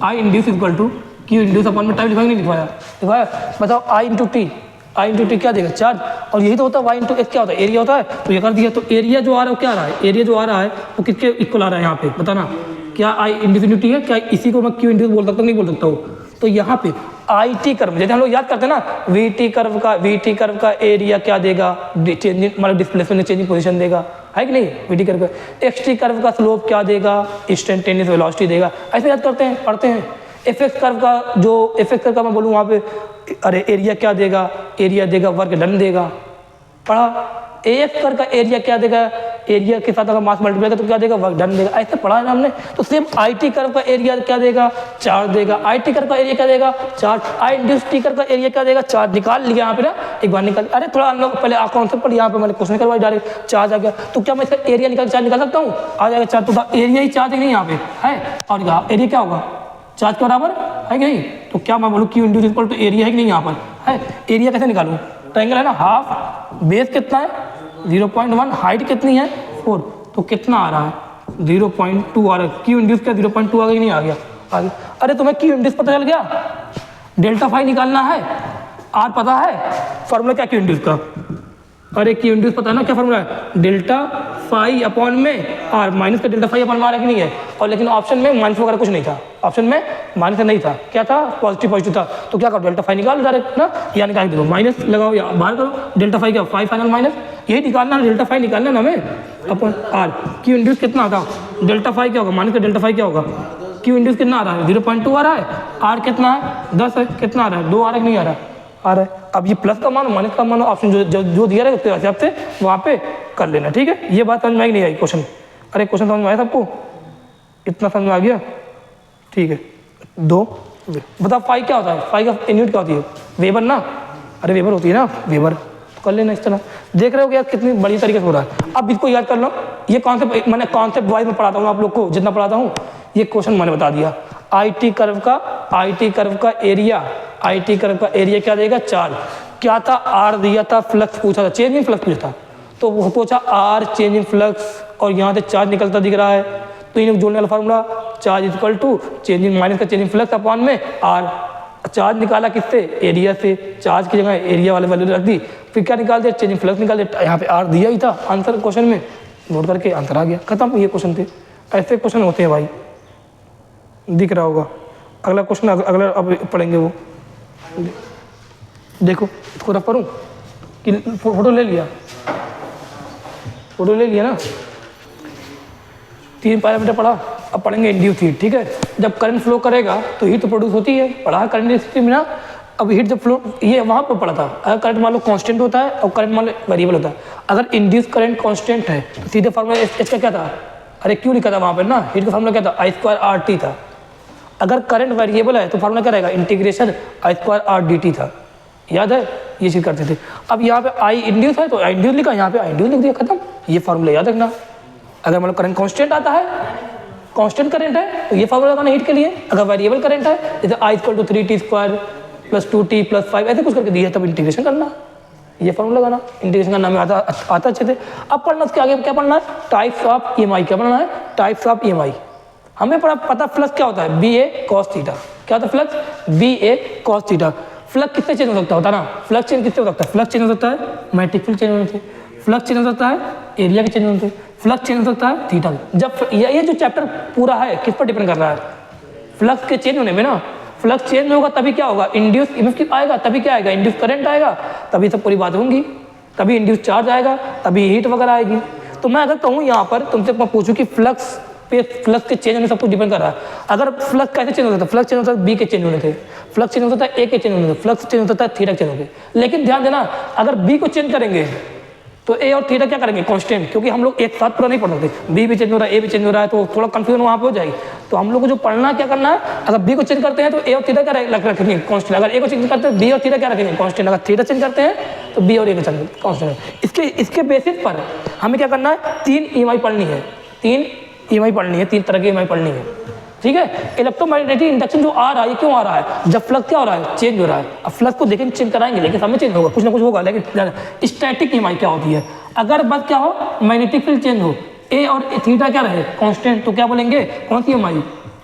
I induce equal to Q induce upon में टाइम लिखा ही नहीं लिखवाया। बताओ I into T, I into T क्या देगा, चार्ज, और यही तो होता है वाई इंटू एक्स क्या होता है, एरिया होता है। तो ये कर दिया, तो एरिया जो आ रहा है वो क्या आ रहा है, एरिया जो आ रहा है वो किसके इक्वल आ रहा है यहाँ पे, बताना। क्या आई इंड्यूस इंटू टी है, क्या इसी को मैं क्यू इंड्यूस बोल सकता हूँ, नहीं बोल सकता हूँ। तो यहाँ पे आई टी कर्व, जैसे हम लोग याद करते हैं ना, वी टी कर्व का एरिया क्या देगा, चेंजिंग मतलब डिस्प्लेसमेंट चेंजिंग पोजीशन देगा, है कि नहीं। वी टी कर्व का, एक्स टी कर्व का स्लोप क्या देगा, इंस्टेंटेनियस वेलोसिटी देगा, ऐसे याद करते हैं, पढ़ते हैं। एफ एक्स कर्व का, जो एफ एक्स कर्व का मैं बोलूँ वहाँ पे, अरे एरिया क्या देगा, एरिया देगा वर्क डन देगा, पढ़ा। ए एक्स कर्व का एरिया क्या देगा, एरिया के साथ अगर मास मल्टीप्लाई तो क्या देगा, वर्क डन देगा, ऐसे पढ़ा है ना हमने। तो सेम आई टी कर्व का एरिया क्या देगा, चार्ज देगा। आई टी कर्व का एरिया क्या देगा, चार्ज। आई इंड्यूस टी कर्व का एरिया क्या देगा, चार्ज। निकाल लिया यहाँ पे ना, एक बार निकाल, अरे थोड़ा हम लोग पहले कॉन्सेप्ट पर, यहाँ पे मैंने क्वेश्चन करवाया डायरेक्ट, चार्ज आ गया, तो क्या मैं इसका एरिया निकाल चार्ज निकाल सकता हूँ, आ जाएगा चार्ज। तो एरिया ही चार्ज है नहीं यहाँ पे है, और एरिया क्या होगा, चार्ज के बराबर है कि नहीं। तो क्या मैं बोलूँ Q induce equal to area है कि नहीं यहाँ पर है। एरिया कैसे निकालूँ, ट्रायंगल है ना, हाफ, बेस कितना है 0.1, हाइट कितनी है 4, तो कितना आ रहा है 0.2 आ रहा है। क्यू इंड्यूस क्या 0.2 आ गया कि नहीं आ गया, आ गया। अरे तुम्हें क्यू इंड्यूस पता चल गया, डेल्टा फाई निकालना है, आर पता है, फॉर्मूला क्या क्यू इंड्यूस का, अरे क्यू इंड्यूस पता है ना क्या फॉर्मूला है, डेल्टा फाई अपॉन में आर, माइनस का डेल्टा फाई अपॉन में आर है कि नहीं है। और लेकिन ऑप्शन में माइनस वगैरह कुछ नहीं था, ऑप्शन में माइनस नहीं था, क्या था, पॉजिटिव था। तो क्या करो, डेल्टा फाई निकाल डायरेक्ट ना, या निकाल दो, माइनस लगाओ या बाहर करो, डेल्टा फाई क्या, फाई फाइनल माइनस, यही निकालना, डेल्टा फाई निकालना ना हमें अपॉन आर। क्यू इंड्यूस कितना आता, डेल्टा फाई क्या होगा, माइनस का डेल्टा फाई क्या होगा, क्यू इंड्यूस कितना आ रहा है 0.2 आ रहा है, आर कितना है 10 है, कितना आ रहा है 2 आ रहा है कि नहीं आ रहा है, आ रहा है। अब ये प्लस का मानो माइनस का मानो, ऑप्शन जो दिया रहेगा उसके हिसाब से वहाँ पे कर लेना, ठीक है। ये बात समझ में आई नहीं आई क्वेश्चन, अरे क्वेश्चन समझ में आया सबको, इतना समझ में आ गया, ठीक है। 2 बताओ फाई क्या होता है, फाई का यूनिट क्या होती है, वेबर ना, अरे वेबर होती है ना, वेबर, तो कर लेना इस तरह। देख रहे हो यार कितनी बड़ी तरीके से हो रहा है। अब इसको याद कर लो, ये कॉन्सेप्ट मैंने कॉन्सेप्ट वाइज में पढ़ाता हूँ आप लोग को, जितना पढ़ाता हूँ ये क्वेश्चन मैंने बता दिया। आई टी कर्व का एरिया, आई टी कर्व का एरिया क्या देगा, चार्ज क्या था, आर दिया था, फ्लक्स पूछा था, चेंज इन फ्लक्स पूछा था, तो वो पूछा आर चेंज इन फ्लक्स, और यहाँ से चार्ज निकलता दिख रहा है, तो इन्हें जोड़ने वाला formula, charge equal to change in minus का चेंज इन फ्लक्स अपॉन में आर। चार्ज निकाला किससे, एरिया से, चार्ज की जगह एरिया वाले वैल्यू रख दी, फिर क्या निकाल दिया, चेंज इन फ्लक्स निकाल दिया, यहाँ पे आर दिया ही था, आंसर क्वेश्चन में नोट करके आंसर आ गया, खत्म। ये क्वेश्चन थे, ऐसे क्वेश्चन होते हैं भाई, दिख रहा होगा। अगला क्वेश्चन अगला अब पढ़ेंगे, वो देखो इसको रख करूँ कि फोटो ले लिया, फोटो ले लिया ना, 3 पैरामीटर पढ़ा, अब पढ़ेंगे इंड्यूस हीट, ठीक है। जब करंट फ्लो करेगा तो हीट तो प्रोड्यूस होती है, पढ़ा है करंट स्थिति में ना। अब हीट जब फ्लो, ये वहाँ पर पढ़ा था, अगर करंट मान लो कांस्टेंट होता है और करंट मान लो वेरिएबल होता है। अगर इंड्यूस करंट कांस्टेंट है तो सीधे फार्मूला इसका क्या था, अरे क्यों लिखा था वहाँ पर ना, हीट का फार्मूला क्या था, I² RT था। अगर करंट वेरिएबल है तो फार्मूला क्या रहेगा, इंटीग्रेशन I² R dt था, याद है, ये चीज़ करते थे। अब यहाँ पे आई इंड्यूस है तो आई इंड्यूस लिखा, यहाँ पे आई इंड्यूस लिख दिया, खत्म। ये फार्मूला याद रखना। अगर मतलब करंट कांस्टेंट आता है, कांस्टेंट करंट है, तो ये फार्मूला लगाना हीट के लिए। अगर वेरिएबल करंट है, जैसे I = 3t² + 2t + 5 ऐसे कुछ करके दिया, तब इंटीग्रेशन करना, ये फार्मूला लगाना, इंटीग्रेशन करना में आता अच्छे से। अब पढ़ना उसके आगे क्या पढ़ना है, टाइप्स ऑफ EMI, क्या पढ़ना है, टाइप्स ऑफ EMI। हमें पता फ्लक्स क्या होता है, BA cos थीटा, क्या होता है flux, BA cos theta. Flux किससे चेंज हो सकता होता है ना, फ्लक्स चेंज किससे हो सकता है, फ्लक्स चेंज हो सकता है मैग्नेटिक फील्ड चेंज होने से, फ्लक्स चेंज हो सकता है एरिया के चेंज होने से, फ्लक्स चेंज हो सकता है थीटा। जब ये जो चैप्टर पूरा है किस पर डिपेंड कर रहा है, फ्लक्स के चेंज होने में ना। फ्लक्स चेंज होगा तभी क्या होगा, इंड्यूस ईएमएफ आएगा, तभी क्या आएगा, इंड्यूस करंट आएगा, तभी सब पूरी बात होंगी, तभी इंड्यूस चार्ज आएगा, तभी हीट वगैरह आएगी। तो मैं अगर कहूँ यहाँ पर तुमसे मैं पूछूँ कि फ्लक्स पे, फ्लक्स के चेंज होने सब कुछ डिपेंड कर रहा है। अगर फ्लक्स कैसे चेंज होता है, फ्लक्स चेंज होता है बी के चेंज होने से, फ्लक्स चेंज होता है ए के चेंज होने से, फ्लक्स चेंज होता है थीटा चेंज होने से। लेकिन ध्यान देना, अगर बी को चेंज करेंगे तो ए और थीटा क्या करेंगे कांस्टेंट, क्योंकि हम लोग एक साथ पूरा नहीं पढ़ सकते, बी भी चेंज हो रहा है ए भी चेंज हो रहा है तो थोड़ा कंफ्यूजन वहाँ पे हो जाएगी। तो हम लोग को जो पढ़ना क्या करना है, अगर बी को चेंज करते हैं तो ए और थीटा क्या रखेंगे कांस्टेंट, अगर ए को चेंज करते हैं बी और थीटा क्या रखेंगे कांस्टेंट, अगर थीटा चेंज करते हैं तो बी और ए का कांस्टेंट। इसके बेसिस पर हमें क्या करना है, 3 EMI पढ़नी है, 3 EMI पढ़नी है, 3 तरह की EMI पढ़नी है, ठीक है। इलेक्ट्रोमैग्नेटिक इंडक्शन जो आ रहा है, क्यों आ रहा है, जब फ्लक्स क्या हो रहा है, चेंज हो रहा है। अब फ्लक्स को देखेंगे चेंज कराएंगे, लेकिन समय चेंज होगा, कुछ ना कुछ होगा। लेकिन स्टैटिक EMI क्या होती है, अगर बस क्या हो, मैग्नेटिक फील्ड चेंज हो, ए और थीटा क्या रहे कांस्टेंट, तो क्या बोलेंगे, कौन सी EMI,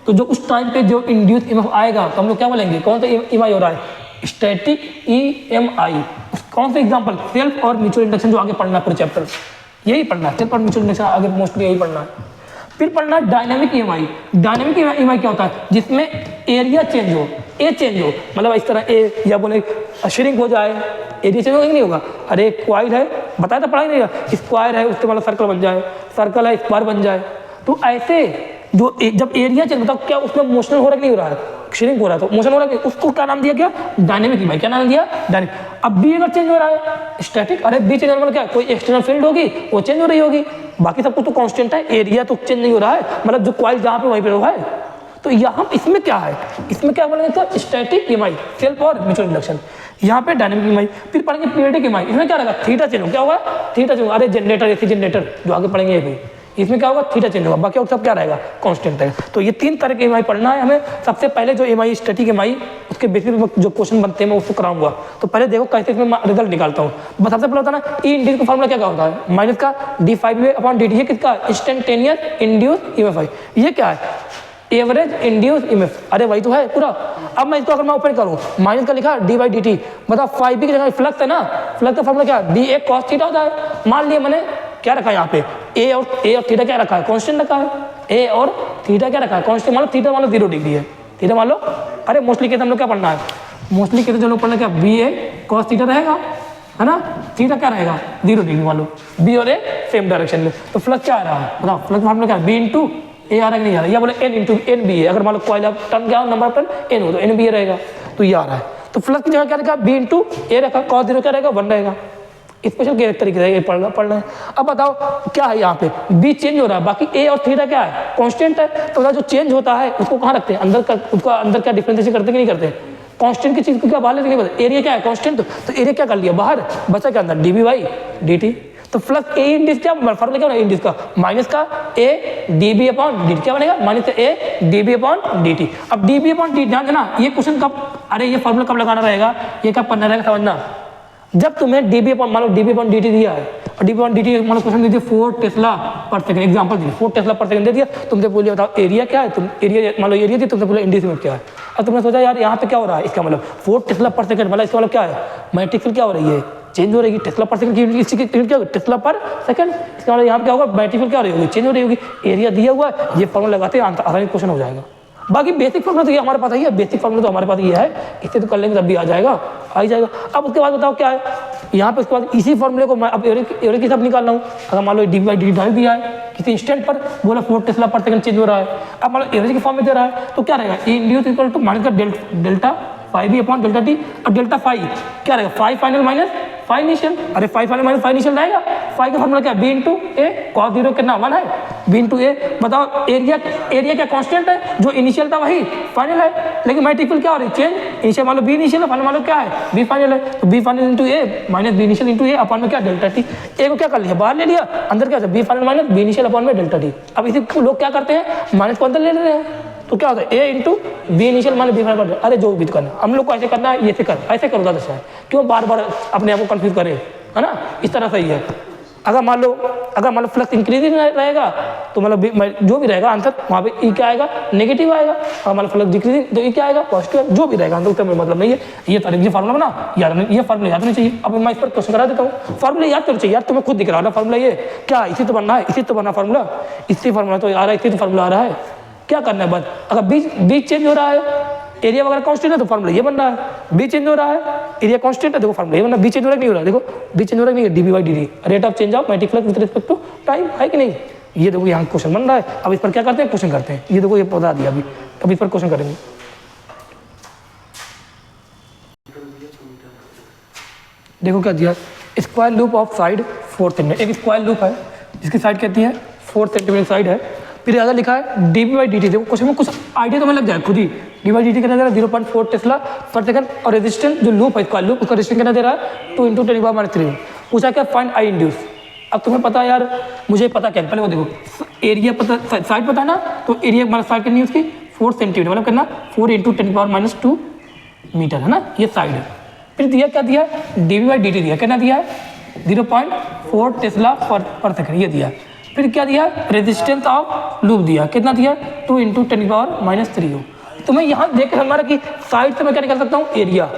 तो जो उस टाइम पे जो इंड्यूस EMF आएगा तो हम लोग क्या बोलेंगे, कौन सा EMI हो रहा है, स्टैटिक EMI। कौन सा एग्जाम्पल, सेल्फ और म्यूचुअल इंडक्शन, जो आगे पढ़ना है पूरे चैप्टर, यही पढ़ना है, सेल्फ और म्यूचुअल इंडक्शन आगे मोस्टली यही पढ़ना है। फिर पढ़ना है डायनेमिक EMI। डायनेमिक EMI क्या होता है, जिसमें एरिया चेंज हो, ए चेंज हो, मतलब इस तरह ए या बोले श्रिंक हो जाए, एरिया चेंज होगा कि नहीं होगा। अरे क्वाइल है, बताया था पढ़ाई नहीं, स्क्वायर है उसके मतलब सर्कल बन जाए, सर्कल है स्क्वायर बन जाए। तो ऐसे जो जब एरिया चेंज होता है क्या उसमें मोशन हो रहा है कि नहीं हो रहा है, श्रिंक हो रहा है, तो मोशन हो रहा है, उसको क्या नाम दिया, क्या डायनेमिक EMI, क्या नाम दिया डायनेमिक। अब बी अगर चेंज हो रहा है स्टैटिक, अरे बी चेंज होने क्या, कोई एक्सटर्नल फील्ड होगी वो चेंज हो रही होगी, बाकी सब कुछ तो कांस्टेंट है, एरिया तो चेंज नहीं हो रहा है, मतलब जो क्वाइल जहाँ पे वहीं पे है। तो यहाँ इसमें क्या है, इसमें क्या बोलेंगे, तो स्टैटिक EMI सेल्फ और म्यूचुअल इंडक्शन, यहाँ पे डायनेमिक EMI। फिर पढ़ेंगे पीरियडिक EMI, इसमें क्या रहेगा, थीटा चेंज हो, क्या होगा, थीटा चेंज। अरे जनरेटर, एसी जनरेटर जो आगे पढ़ेंगे ये भी, इसमें क्या होगा, थीटा चेंज होगा, बाकी और सब क्या रहेगा, कांस्टेंट रहेगा। तो ये 3 तरह के EMI पढ़ना है हमें। सबसे पहले जो EMI स्टैटिक EMI, उसके बेसिस पर जो क्वेश्चन बनते हैं मैं उसको कराऊंगा। तो पहले देखो कैसे इसमें रिजल्ट निकालता हूँ। बस सबसे पहले होता है ना, ई इंड्यूस का फॉर्मूला क्या होता है, माइनस का d5/dt, ये किसका, इंस्टेंटेनियस इंड्यूस EMF। ये क्या है, एवरेज इंड्यूस EMF, अरे वही तो है पूरा। अब मैं इसको अगर मैं ओपन करूँ, माइनस का लिखा d/dt, मतलब 5b की जगह फ्लक्स है ना, फ्लक्स का फॉर्मूला क्या, d cos थीटा होता है। मान लिया मैंने क्या रखा है यहाँ पे, ए और थीटा क्या रखा है, कांस्टेंट रखा है, ए और थीटा क्या रखा है कांस्टेंट, मान लो थीटा मान लो 0 डिग्री है, थीटा मान लो, अरे मोस्टली कहते हम लोग क्या पढ़ना है, मोस्टली कहते जो लोग पढ़ना क्या, बी ए cos थीटा रहेगा, है ना, थीटा क्या रहेगा 0 डिग्री, मान लो बी और ए सेम डायरेक्शन में। तो फ्लक्स क्या आ रहा है, बताओ फ्लक्स फॉर्मूला क्या, बी इंटू ए आ रहा है कि नहीं आ रहा है, या बोले एन इंटू एन बी है, अगर मान लो कॉइल अब टर्न क्या हो, नंबर ऑफ टर्न एन हो तो एन बी रहेगा, तो ये आ रहा है। तो फ्लक्स की जगह क्या रखा, बी इंटू ए रखा, cos 0 क्या रहेगा 1 रहेगा। स्पेशल के तरीके से ये पढ़ना है। अब बताओ क्या है यहाँ पे, बी चेंज हो रहा है, बाकी ए और थीटा क्या है कांस्टेंट है। तो जो चेंज होता है उसको कहाँ रखते हैं, अंदर का, उसका अंदर क्या डिफरेंशिएशन करते कि नहीं करते, कांस्टेंट की चीज को क्या बाहर लेते नहीं पता, एरिया क्या है कांस्टेंट, तो एरिया क्या कर लिया बाहर, बचा क्या अंदर, dB/dt। तो फ्लक्स ए इंडिस क्या फॉर्मूला क्या बनेगा, इंडिस का माइनस का ए dB/dt, क्या बनेगा माइनस ए dB/dt। अब dB/dt ध्यान देना, ये क्वेश्चन कब, अरे ये फॉर्मूला कब लगाना रहेगा, ये कब पढ़ना रहेगा, समझना, जब तुम्हें मान लो dB/dt दिया है, और dB/dt मान लो क्वेश्चन दे दिया 4 टेस्ला पर सेकंड, एग्जांपल दिया 4 टेस्ला पर सेकंड दे दिया, तुमसे बोलिए बताओ एरिया क्या है, तुम एरिया मान लो एरिया दी, तुमसे बोला इंड्यूस EMF क्या है। अब तुमने सोचा यार यहाँ पे क्या हो रहा है, इसका मतलब 4 टेस्ला पर सेकंड, मतलब इसका मतलब क्या है, मैग्नेटिक फील्ड क्या हो रही है, चेंज हो रही है। टेस्ला पर सेकंड की यूनिट क्या होगी, टेस्ला पर सेकंड, इसका मतलब यहाँ पे क्या होगा, मैग्नेटिक फील्ड क्या हो रही होगी, चेंज हो रही होगी। एरिया दिया हुआ है, ये फॉर्मूला लगाते हैं आसानी क्वेश्चन हो जाएगा। बाकी बेसिक फॉर्मूला तो ये हमारे पास ही है, बेसिक फॉर्मूला तो हमारे पास ये है, इससे तो कर लेंगे तब भी आ जाएगा, आ ही जाएगा। अब उसके बाद बताओ क्या है यहाँ पे, उसके बाद इसी फॉर्मूले को मैं अब एवरेज की सब निकाल रहा हूँ। अगर मान लो dB/dt दिया है, किसी इंस्टेंट पर बोला 4 टेस्ला पर सेकंड चेंज हो रहा है, अब मान लो एवरेज के फॉर्म में दे रहा है, तो क्या रहेगा, E induced equal to minus का डेल्टा 5B/ΔT, और डेल्टा 5 क्या रहेगा, 5 फाइनल माइनस 5 इनिशियल, अरे 5 फाइनल माइनस 5 इनिशियल रहेगा। 5 का फॉर्मूला क्या है, B इंटू ए, cos 0 कितना 1 है, B इंटू ए। बताओ एरिया क्या कांस्टेंट है, जो इनिशियल था वही फाइनल है, लेकिन मैग्नेटिक फील्ड क्या हो रही है, चेंज, इनिशियल मान लो B इनिशियल है, फाइनल मान लो क्या है B फाइनल है, तो B फाइनल इंटू ए माइनस B इनिशियल इंटू ए अपॉन में क्या ΔT। ए को क्या कर लिया बाहर ले लिया, अंदर क्या B final minus B initial upon में ΔT। अब इसी लोग क्या करते हैं, माइनस को अंदर ले लेते हैं, तो क्या होता है A into B initial minus B final. अरे जो भी करना हम लोग को ऐसे करना है, ये से कर, ऐसे करूँगा तो शायद, क्यों बार बार अपने आप को कंफ्यूज करें, है ना, इस तरह सही है। अगर मान लो फ्लक्स इंक्रीजिंग रहेगा तो मतलब जो भी रहेगा आंसर वहाँ पे ई क्या आएगा, नेगेटिव आएगा। अगर मान लो फ्लक्स डिक्रीजिंग तो ई क्या आएगा, पॉजिटिव, जो भी रहेगा आंसर, उसका मतलब नहीं है। ये तरीके फार्मूला बना याद नहीं, ये फार्मूला याद नहीं चाहिए। अब मैं इस पर क्वेश्चन करा देता हूँ, फार्मूला याद करना चाहिए यार, तुम्हें खुद दिख रहा है फार्मूला, ये क्या इसी तो बनना है, इसी तो बनना फार्मूला, इसी फार्मूला तो आ रहा है, इसी तो फार्मूला आ रहा है, क्या करना है बस। अगर बीच चेंज हो रहा है, एरिया वगैरह कांस्टेंट है तो फार्मूला ये बन रहा है, बी चेंज हो रहा है, एरिया कांस्टेंट है, देखो फार्मूला ये बन रहा है, बी चेंज हो रहा है नहीं हो रहा है, देखो बी चेंज हो रहा है नहीं है, dB/dt rate of change of magnetic flux with respect to time, है कि नहीं। ये देखो यहाँ क्वेश्चन बन रहा है। अब इस पर क्या करते हैं, क्वेश्चन करते हैं। ये देखो ये बता दिया अभी, अब इस पर क्वेश्चन करेंगे। देखो क्या दिया, square loop of side 4 centimetre, एक स्क्वायर लूप है जिसकी साइड कहती है 4 सेंटीमीटर साइड है। फिर अगर लिखा है डी बाई डी टी, देखो क्वेश्चन में कुछ आइडिया तो हमें लग जाए खुद ही। डी बाई डी टी कितना दे रहा है 0.4 टेस्ला पर सेकंड, और रेजिस्टेंस जो लूप है स्क्वायर लूप उसका रेजिस्टेंस कितना दे रहा है 2 × 10⁻³ पूछा क्या फाइंड आई इंड्यूस। अब तुम्हें पता है यार, मुझे पता क्या है, पहले वो देखो एरिया पता, साइड पता है ना, तो एरिया मतलब साइड कितनी है उसकी 4 सेंटीमीटर, मतलब कितना 4 × 10⁻² मीटर है ना, ये साइड है। फिर दिया क्या दिया, डी बाई डी टी दिया, कितना दिया है 0.4 टेस्ला पर सेकंड ये दिया। फिर क्या दिया, रेजिस्टेंस ऑफ लूप दिया, कितना दिया 2 × 10⁻³ तो मैं यहाँ देख के हमारा कि साइड से मैं क्या निकाल सकता हूँ एरिया,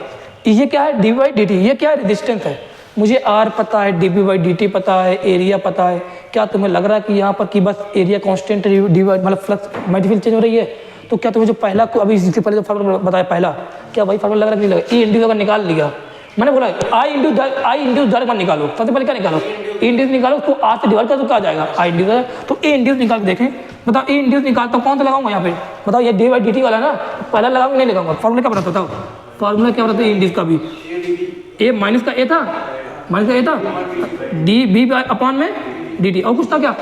ये क्या है डी बाई डी टी, ये क्या है रेजिस्टेंस है, मुझे आर पता है, D B by D T पता है, एरिया पता है। क्या तुम्हें लग रहा है कि यहाँ पर कि बस एरिया कांस्टेंट डी बाई मतलब फ्लक्स मल्टीपल चेंज हो रही है, तो क्या तुम्हें जो पहला अभी इसके पहले जो फार्मूला बताया पहला, क्या वही फार्मूला लग रहा है कि नहीं लगा, ई इंड्यूस अगर निकाल लिया, मैंने बोला आई इंड्यूस डायरेक्ट मत निकालो, सबसे पहले क्या निकालो ई इंड्यूस निकालो, उसको आर से डिवाइड कर तो क्या आ जाएगा आई इंड्यूस, तो ए इंड्यूस निकाल के देखें, बताओ ए इंड्यूस निकालता हूँ कौन सा लगाऊंगा यहाँ पे, बताओ ये डी बाई डी टी वाला ना, पहला लगाऊंगा नहीं लगाऊंगा, फार्मूला क्या बताता बताओ, फार्मूला क्या बताता है इंड्यूस का भी, ए माइनस का ए था, माइनस का ए था डी बी अपॉन में डी टी, और कुछ था क्या,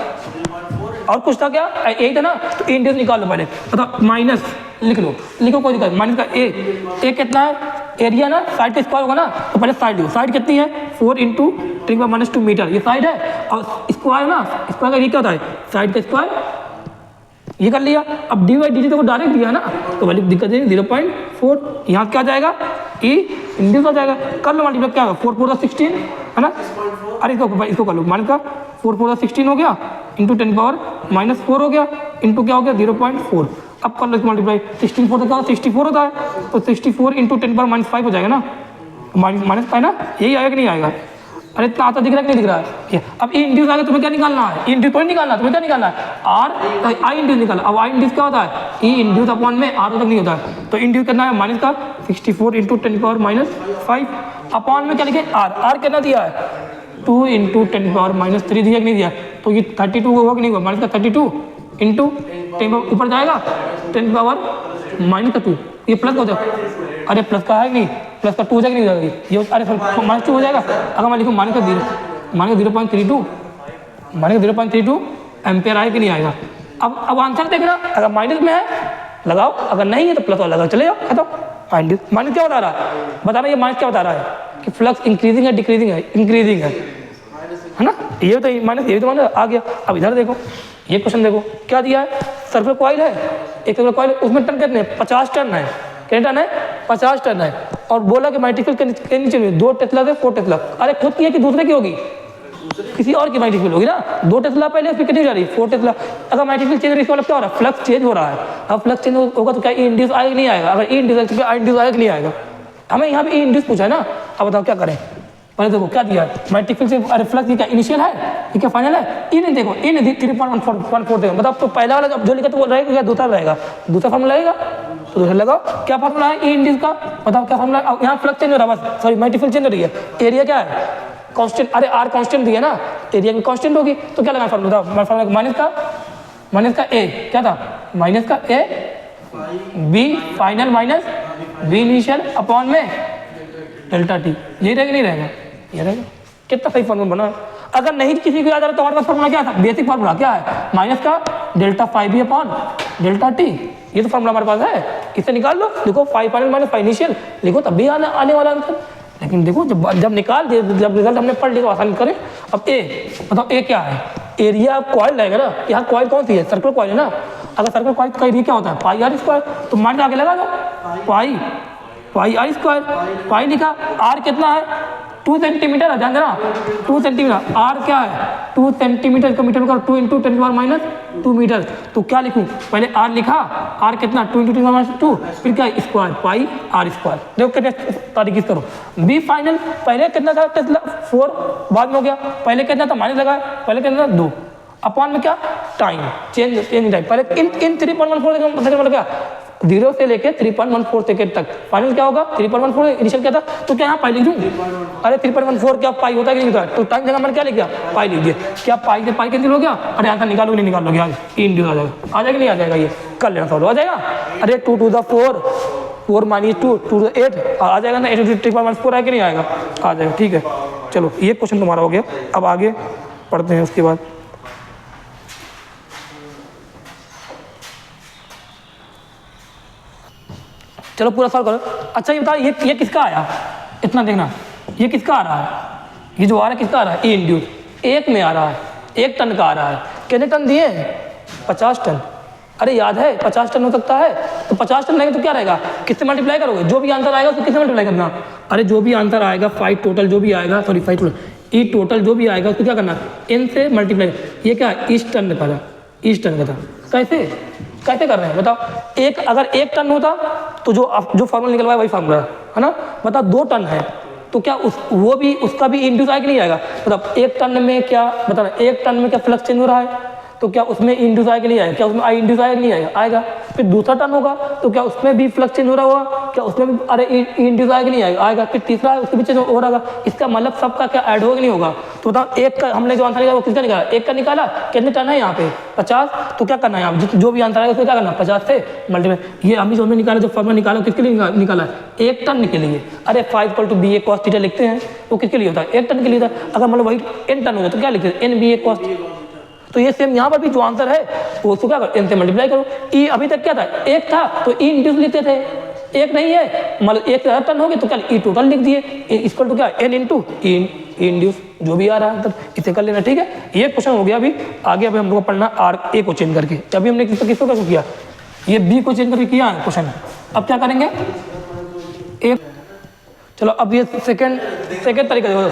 और कुछ था क्या, ए था ना, तो ए इंड्यूस निकाल लो पहले, बताओ माइनस लिख लो, लिखो कोई दिक्कत, माइनस का ए कितना है, एरिया ना साइड का स्क्वायर होगा ना, तो पहले साइड लो, साइड कितनी है 4 × 10⁻² मीटर, ये साइड है, और स्क्वायर ना, स्क्वायर का ये क्या होता है साइड का स्क्वायर, ये कर लिया। अब डी बाई डी टी तो डायरेक्ट दिया है ना, तो वाली दिक्कत है 0.4, यहाँ क्या जाएगा ई इंड्यूस आ जाएगा, कर लो मल्टीप्लाई, क्या होगा 4 × 16 है ना, अरे इसको कर लो, माइनस का 4 × 16 हो गया इंटू 10⁻⁻4 हो गया, इंटू क्या हो गया 0.4, अब कर लो मल्टीप्लाई 16 4 तो 64 होता है, तो 64 × 10⁻⁵ हो जाएगा ना, माइनस का है ना, यही आएगा कि नहीं आएगा, अरे इतना आता दिख रहा है कि नहीं दिख रहा है। अब ई इंड्यूस आगे तुम्हें क्या निकालना है, ई इंड्यूस थोड़ी निकालना, तुम्हें क्या निकालना है आर, आई इंड्यूस निकालना। अब आई इंड्यूस क्या होता है ई इंड्यूस अपॉन में आर तक नहीं होता है, तो इंड्यूस करना है माइनस का 64 × 10⁻⁵ अपॉन में क्या लिखे आर कितना दिया है 2 × 10⁻³ दिया कि नहीं दिया, तो ये 32 होगा कि नहीं होगा, माइनस का 32 इंटू 10 ऊपर जाएगा 10⁻⁻², ये प्लस हो जाएगा, अरे प्लस का है कि नहीं, प्लस का 2 हो जाएगा नहीं हो जाएगा ये, अरे -2 हो जाएगा। अगर मैं लिखूँ माइनस का 0.32, माइनस का 0.32 एम्पेयर आएगा कि नहीं आएगा। अब आंसर देखना, अगर माइनस में है लगाओ, अगर नहीं है तो प्लस वाला लगाओ, चले जाओ खत्म। माइनस क्या बता रहा है, बता रहा है ये माइनस क्या बता रहा है कि फ्लक्स इंक्रीजिंग है डिक्रीजिंग है, इंक्रीजिंग है ना, ये तो माइनस, ये तो माइनस आ गया। अब इधर देखो, ये क्वेश्चन देखो क्या दिया है, सर्कुलर कॉइल है, एक सर्कुलर कॉइल है, उसमें टन कितने 50 टन है, कितने टन है 50 टन है, और बोला कि मल्टीपल के नीचे 2 टेस्ला से 4 टेस्ला, अरे खुद की है कि दूसरे की होगी, किसी और की मल्टीपल होगी ना, 2 टेस्ला पहले फिर कितनी जा रही 4 टेस्ला, अगर मल्टीपल चेंज हो रही है मतलब क्या हो रहा है फ्लक्स चेंज हो रहा है। अब फ्लक्स चेंज होगा तो क्या ई इंड्यूस आएगा कि नहीं आएगा, अगर ई इंड्यूस आएगा तो आई इंड्यूस आएगा कि नहीं आएगा, हमें यहाँ पे ई इंड्यूस पूछा है ना। अब बताओ क्या करें, पहले देखो क्या दिया है मल्टीपल से, अरे फ्लक्स ये क्या इनिशियल है, ये क्या फाइनल है, ई नहीं देखो, ई नहीं 3.14 देखो, बताओ तो पहला वाला जो लिखा तो वो रहेगा क्या दूसरा रहेगा, दूसरा फार्मूला रहेगा तो दूसरा लगाओ, क्या फार्मूला है ई इंड्यूस का, बताओ क्या फार्मूला है, यहाँ फ्लक्स चेंज हो रहा है बस, सॉरी मल्टीपल चेंज हो रही है, एरिया क्या है कांस्टेंट, अरे आर कांस्टेंट दिया ना, एरिया भी कांस्टेंट होगी, तो क्या लगा फार्मूला, फार्मूला माइनस का ए क्या था, माइनस का A B final minus B initial upon में डेल्टा टी, यही रहेगा नहीं रहेगा, ये रहेगा। कितना सही फार्मूला बना। अगर नहीं किसी को याद आ रहा तो हमारे पास फार्मूला क्या था, बेसिक फार्मूला क्या है, माइनस का delta five B upon delta T, ये तो फार्मूला हमारे पास है, इसे निकाल लो, लिखो 5 फाइनल माइनस 5 इनिशियल लिखो, तब भी आने वाला आंसर। लेकिन देखो जब निकाल दिए, जब रिजल्ट हमने पढ़ लिया तो आसानी करें। अब ए बताओ, ए क्या है, एरिया कॉइल रहेगा ना, यहाँ कॉइल कौन सी है सर्कुलर कॉइल है ना, अगर सर्कुलर कॉइल का एरिया क्या होता है पाई आर स्क्वायर, तो मान आगे लगा दो पाई आर स्क्वायर, पाई लिखा, आर कितना है 2 सेंटीमीटर है, ध्यान देना 2 सेंटीमीटर, आर क्या है 2 सेंटीमीटर का मीटर का 2 × 10⁻² मीटर, तो क्या लिखूं, पहले आर लिखा, आर कितना 2 × 10⁻², फिर क्या स्क्वायर पाई आर स्क्वायर, देखो कितने तारीख करो। बी फाइनल पहले कितना था टेस्ला 4 बाद में हो गया, पहले कितना था माइनस लगा, पहले कितना था 2 अपॉन में क्या टाइम चेंज टाइम, पहले इन 3.14 मतलब क्या 0 से लेके 3.14 सेकेंड तक, फाइनल क्या होगा 3.14, इनिशियल क्या था, तो क्या यहाँ पाई लिख दूँ, अरे 3.14 क्या पाई होता है कि नहीं होता है, तो टाइम जगह मैंने क्या लिख दिया पाई लिख दिया, क्या पाई से पाई कैंसिल हो गया, अरे आंसर निकालोगे नहीं निकालोगे, आज इंड्यूस आ जाएगा, आ जाएगा नहीं आ जाएगा, ये कर लेना सॉल्व, आ जाएगा। अरे 2 to the 4 4 माइनस 2 2 8 आ जाएगा ना, 8 ट्रिपल माइनस 4 आएगा कि नहीं आएगा, आ जाएगा। ठीक है, चलो ये क्वेश्चन तुम्हारा हो गया। अब आगे पढ़ते हैं उसके बाद। चलो पूरा सॉल्व करो। अच्छा ये बताओ, ये किसका आया, इतना देखना, ये किसका आ रहा है, ये जो आ रहा है किसका आ रहा है, ई इंड्यूस, एक में आ रहा है, 1 टन का आ रहा है। कितने टन दिए हैं, 50 टन। अरे याद है 50 टन हो सकता है, तो 50 टन रहेगा तो क्या रहेगा, किससे मल्टीप्लाई करोगे, जो भी आंसर आएगा उसको किससे मल्टीप्लाई करना। अरे जो भी आंसर आएगा 5 टोटल जो भी आएगा, सॉरी 5 टोटल, ई टोटल जो भी आएगा उसको क्या करना, n से मल्टीप्लाई। ये क्या है, ईस्ट टन का था, ईस्ट टन का था। कैसे कैसे कर रहे हैं बताओ, एक अगर 1 टन होता तो जो फार्मूला निकलवाया वही फार्मूला है ना। बताओ 2 टन है तो क्या वो भी उसका भी इंड्यूस आएगा कि नहीं आएगा। मतलब 1 टन में क्या बताना, 1 टन में क्या फ्लक्स चेंज हो रहा है, तो क्या उसमें इंड्यूस आएगा कि नहीं आएगा, क्या उसमें आई इंड्यूस आएगा कि नहीं आएगा, आएगा। फिर दूसरा टन होगा तो क्या उसमें भी फ्लक्स चेंज हो रहा होगा, क्या उसमें भी अरे इंड्यूस आएगा कि नहीं आएगा, आएगा। फिर तीसरा है उसके भी चेंज हो रहा होगा, इसका मतलब सबका क्या ऐड होगा कि नहीं होगा। तो बताओ एक का हमने जो आंसर निकाला वो किसका निकाला, 1 का निकाला, कितने टन है यहाँ पे 50, तो क्या करना है यहाँ जो भी आंसर आएगा उसको क्या करना, 50 से मल्टीप्लाई। ये अभी जो हमने निकाला, जो फॉर्मूला निकाला किसके लिए निकाला, 1 टन के लिए। अरे 5 = BA cos थीटा लिखते हैं, वो किसके लिए होता है, 1 टन के लिए था। अगर मतलब वही n टन होगा तो क्या लिखते हैं, NBA cos। तो ये सेम यहाँ पर भी जो आंसर है वो उसको क्या करो, n से मल्टीप्लाई करो। ई अभी तक क्या था, 1 था तो ई इंड्यूस लिखते थे, 1 नहीं है मतलब 1 से टन हो गए तो क्या ई टोटल लिख दिए, इक्वल टू क्या n इंटू ई इंड्यूस जो भी आ रहा है, तब इसे कर लेना। ठीक है, ये क्वेश्चन हो गया। अभी आगे अभी हम लोग को पढ़ना RA को चेंज करके। अभी हमने किसको कैसे किया, ये B को चेंज करके किया है क्वेश्चन। अब क्या करेंगे, एक चलो अब ये सेकेंड तरीका देखो,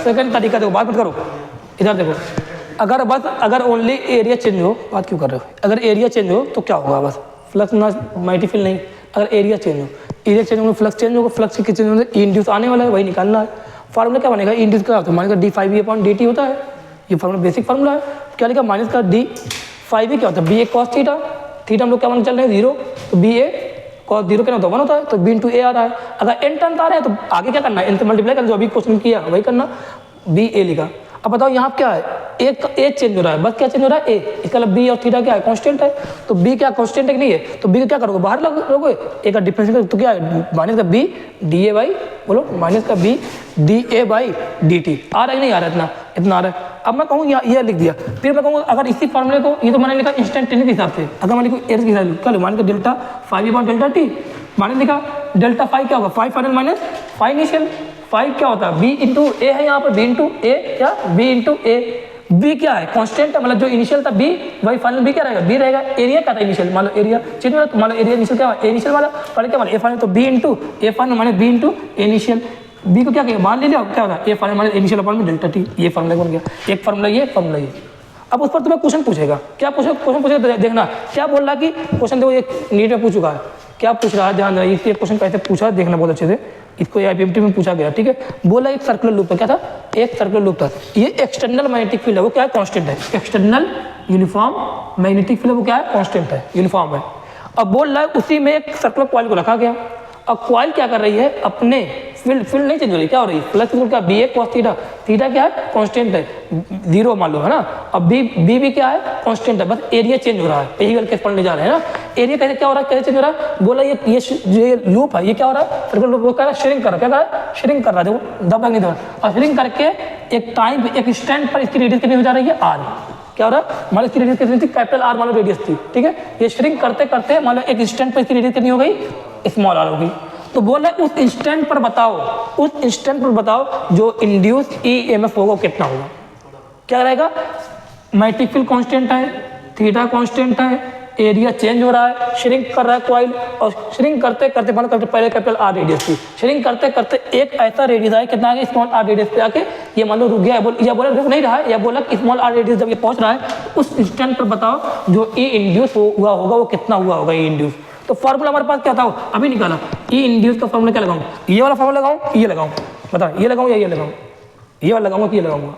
सेकेंड तरीका देखो, बात मत करो, इधर देखो। अगर ओनली एरिया चेंज हो, बात क्यों कर रहे हो, अगर एरिया चेंज हो तो क्या होगा, बस फ्लक्स ना माइटी फील्ड नहीं। अगर एरिया चेंज हो, एरिया चेंज होगा फ्लक्स चेंज होगा, फ्लक्स की चेंज होने से इंड्यूस आने वाला है, वही निकालना है। फार्मूला क्या बनेगा, इंड्यूस का तो माइनस d5e/dt होता है, ये फार्मूला बेसिक फार्मूला है। क्या लिखा, माइनस का d5e क्या होता है, BA cos थीटा, थीटा हम लोग क्या मान चल रहे हैं 0, तो BA cos 0 क्या होता है 1 होता है, तो B × A आ रहा है। अगर n टन आ रहे हैं तो आगे क्या करना है, n से मल्टीप्लाई करना, जो अभी क्वेश्चन किया वही करना, BA लिखा। अब बताओ यहाँ क्या है, ए चेंज हो रहा है, बस क्या चेंज हो रहा है, ए, इसका मतलब बी और थीटा क्या है, कांस्टेंट है। तो बी क्या कांस्टेंट है कि नहीं है, तो बी का क्या करोगे, बाहर लोगे, ए का डिफरेंस तो क्या है, माइनस का बी डी ए बाई, बोलो माइनस का B D A by D T. आ रहा है नहीं आ रहा है, इतना आ रहा है। अब मैं कहूँ ये लिख दिया, फिर मैं कहूँगा अगर इसी फॉर्मूले को, ये तो मैंने लिखा इंस्टेंटेनियस के हिसाब से, अगर मैं लिखूँ एयर के हिसाब से क्या मान के Δ5/Δt, माने लिखा Δ5 क्या होगा, 5 फाइनल माइनस 5 इनिशियल। 5 क्या होता है, b इंटू ए है यहाँ पर, b इंटू ए क्या, b इंटू ए। b क्या है, कांस्टेंट है, मतलब जो इनिशियल था b वही फाइनल b क्या रहेगा, b रहेगा। एरिया क्या था इनिशियल, मान लो एरिया चेंज हो, मान लो एरिया इनिशियल क्या है, इनिशियल वाला पहले क्या माना ए फाइनल, तो b इंटू ए फाइनल माने b इंटू इनिशियल। b को क्या कहेगा, मान लिया क्या होगा, ए फाइनल माने इनिशियल अपॉन में Δt, ये फार्मूला बन गया। एक फार्मूला ये। अब उस पर तुम्हें क्वेश्चन पूछेगा, क्या क्वेश्चन पूछेगा, देखना क्या बोल रहा है कि क्वेश्चन देखो, ये नीट में पूछ चुका है, क्या पूछ रहा है, ध्यान रहा, इसलिए क्वेश्चन कैसे पूछा देखना बहुत अच्छे से। इसको IPMT में पूछा गया, ठीक है। बोला एक सर्कुलर लूप था, क्या था, एक सर्कुलर लूप था। ये एक्सटर्नल मैग्नेटिक फील्ड है, वो क्या है, कांस्टेंट है। एक्सटर्नल यूनिफॉर्म मैग्नेटिक फील्ड है, वो क्या है, कांस्टेंट है, यूनिफॉर्म है। अब बोल रहा है उसी में एक सर्कुलर कॉइल को रखा गया। अब कॉइल क्या कर रही है, अपने फील्ड नहीं चेंज हो रही, क्या हो रही है, फ्लक्स क्या, BA cos थीटा, थीटा क्या है, कांस्टेंट है, 0 मान लो, है ना। अब B भी क्या है, कांस्टेंट है, बस एरिया चेंज हो रहा है। यही वाला केस पढ़ने जा रहे हैं ना, एरिया कैसे क्या हो रहा है, कैसे चेंज हो रहा है। बोला ये लूप है, ये क्या हो रहा है, सर्कुलर लूप, वो क्या है, श्रिंक कर रहा है, क्या कर रहा है, श्रिंक कर रहा है, देखो दब नहीं दबा, और श्रिंक करके एक टाइम एक स्टैंड पर इसकी रेडियस कितनी हो जा रही है, R। क्या हो रहा है, मान लो इसकी रेडियस कितनी थी, कैपिटल R मान लो रेडियस थी, ठीक है। ये श्रिंक करते करते मान लो एक इंस्टेंट पर इसकी रेडियस कितनी हो गई, स्मॉल r हो गई। तो बोला उस इंस्टेंट पर बताओ जो इंड्यूस EMF होगा कितना होगा। क्या रहेगा, मैग्नेटिक फील्ड कांस्टेंट है, थीटा कांस्टेंट है, एरिया चेंज हो रहा है, श्रिंक कर रहा है कॉइल, और श्रिंक करते करते पहले कैपिटल R रेडियस थी, श्रिंक करते करते एक ऐसा रेडियस आया, कितना आ गया, स्मॉल r रेडियस पे आके ये मान लो रुक गया, या बोला रुक नहीं रहा है, या बोला कि स्मॉल r रेडियस जब ये पहुंच रहा है, उस इंस्टेंट पर बताओ जो E इंड्यूस हुआ होगा वो कितना हुआ होगा, E इंड्यूस। तो फार्मूला हमारे पास क्या था, अभी निकाला, E इंड्यूस का फार्मूला क्या लगाऊं, ये वाला फार्मूला लगाऊं, ये लगाऊं, बता, ये लगाऊं या ये लगाऊं, ये वाला लगाऊंगा कि ये लगाऊंगा।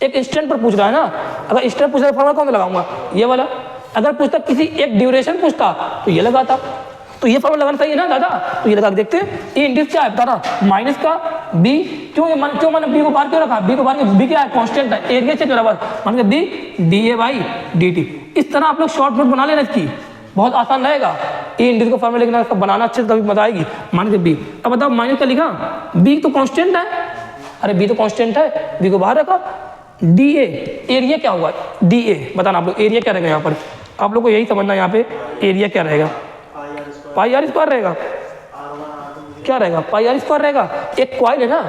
एक इंस्टेंट पर पूछ रहा है ना, अगर इंस्टेंट पूछ रहा है फार्मूला कौन सा लगाऊंगा, ये वाला। अगर पूछता किसी एक ड्यूरेशन पूछता तो ये लगाता, तो ये फार्मूला लगाना सही है ना दादा, तो ये लगा के देखते हैं। E इंड्यूस क्या है बता रहा, माइनस का B, क्यों मैंने B को बाहर क्यों रखा, B को बाहर, B क्या है, कांस्टेंट है, एरिया चेंज हो रहा है, मान के B DA/dt। इस तरह आप लोग शॉर्ट नोट बना लेना इसकी, बहुत आसान रहेगा। ए इंड्यूस का फॉर्मूला लिखना, इसका बनाना अच्छे से कभी मजा आएगी। माइनस बी, अब बताओ माइनस का लिखा, बी तो कांस्टेंट है, अरे बी तो कांस्टेंट है, बी को बाहर रखा। डी ए, एरिया क्या हुआ, डी ए बताना आप लोग, एरिया क्या रहेगा यहाँ पर, आप लोग को यही समझना यहाँ पे एरिया क्या रहेगा, पाई आर स्क्वायर रहेगा, क्या रहेगा, पाई आर स्क्वायर रहेगा। एक कॉइल है ना,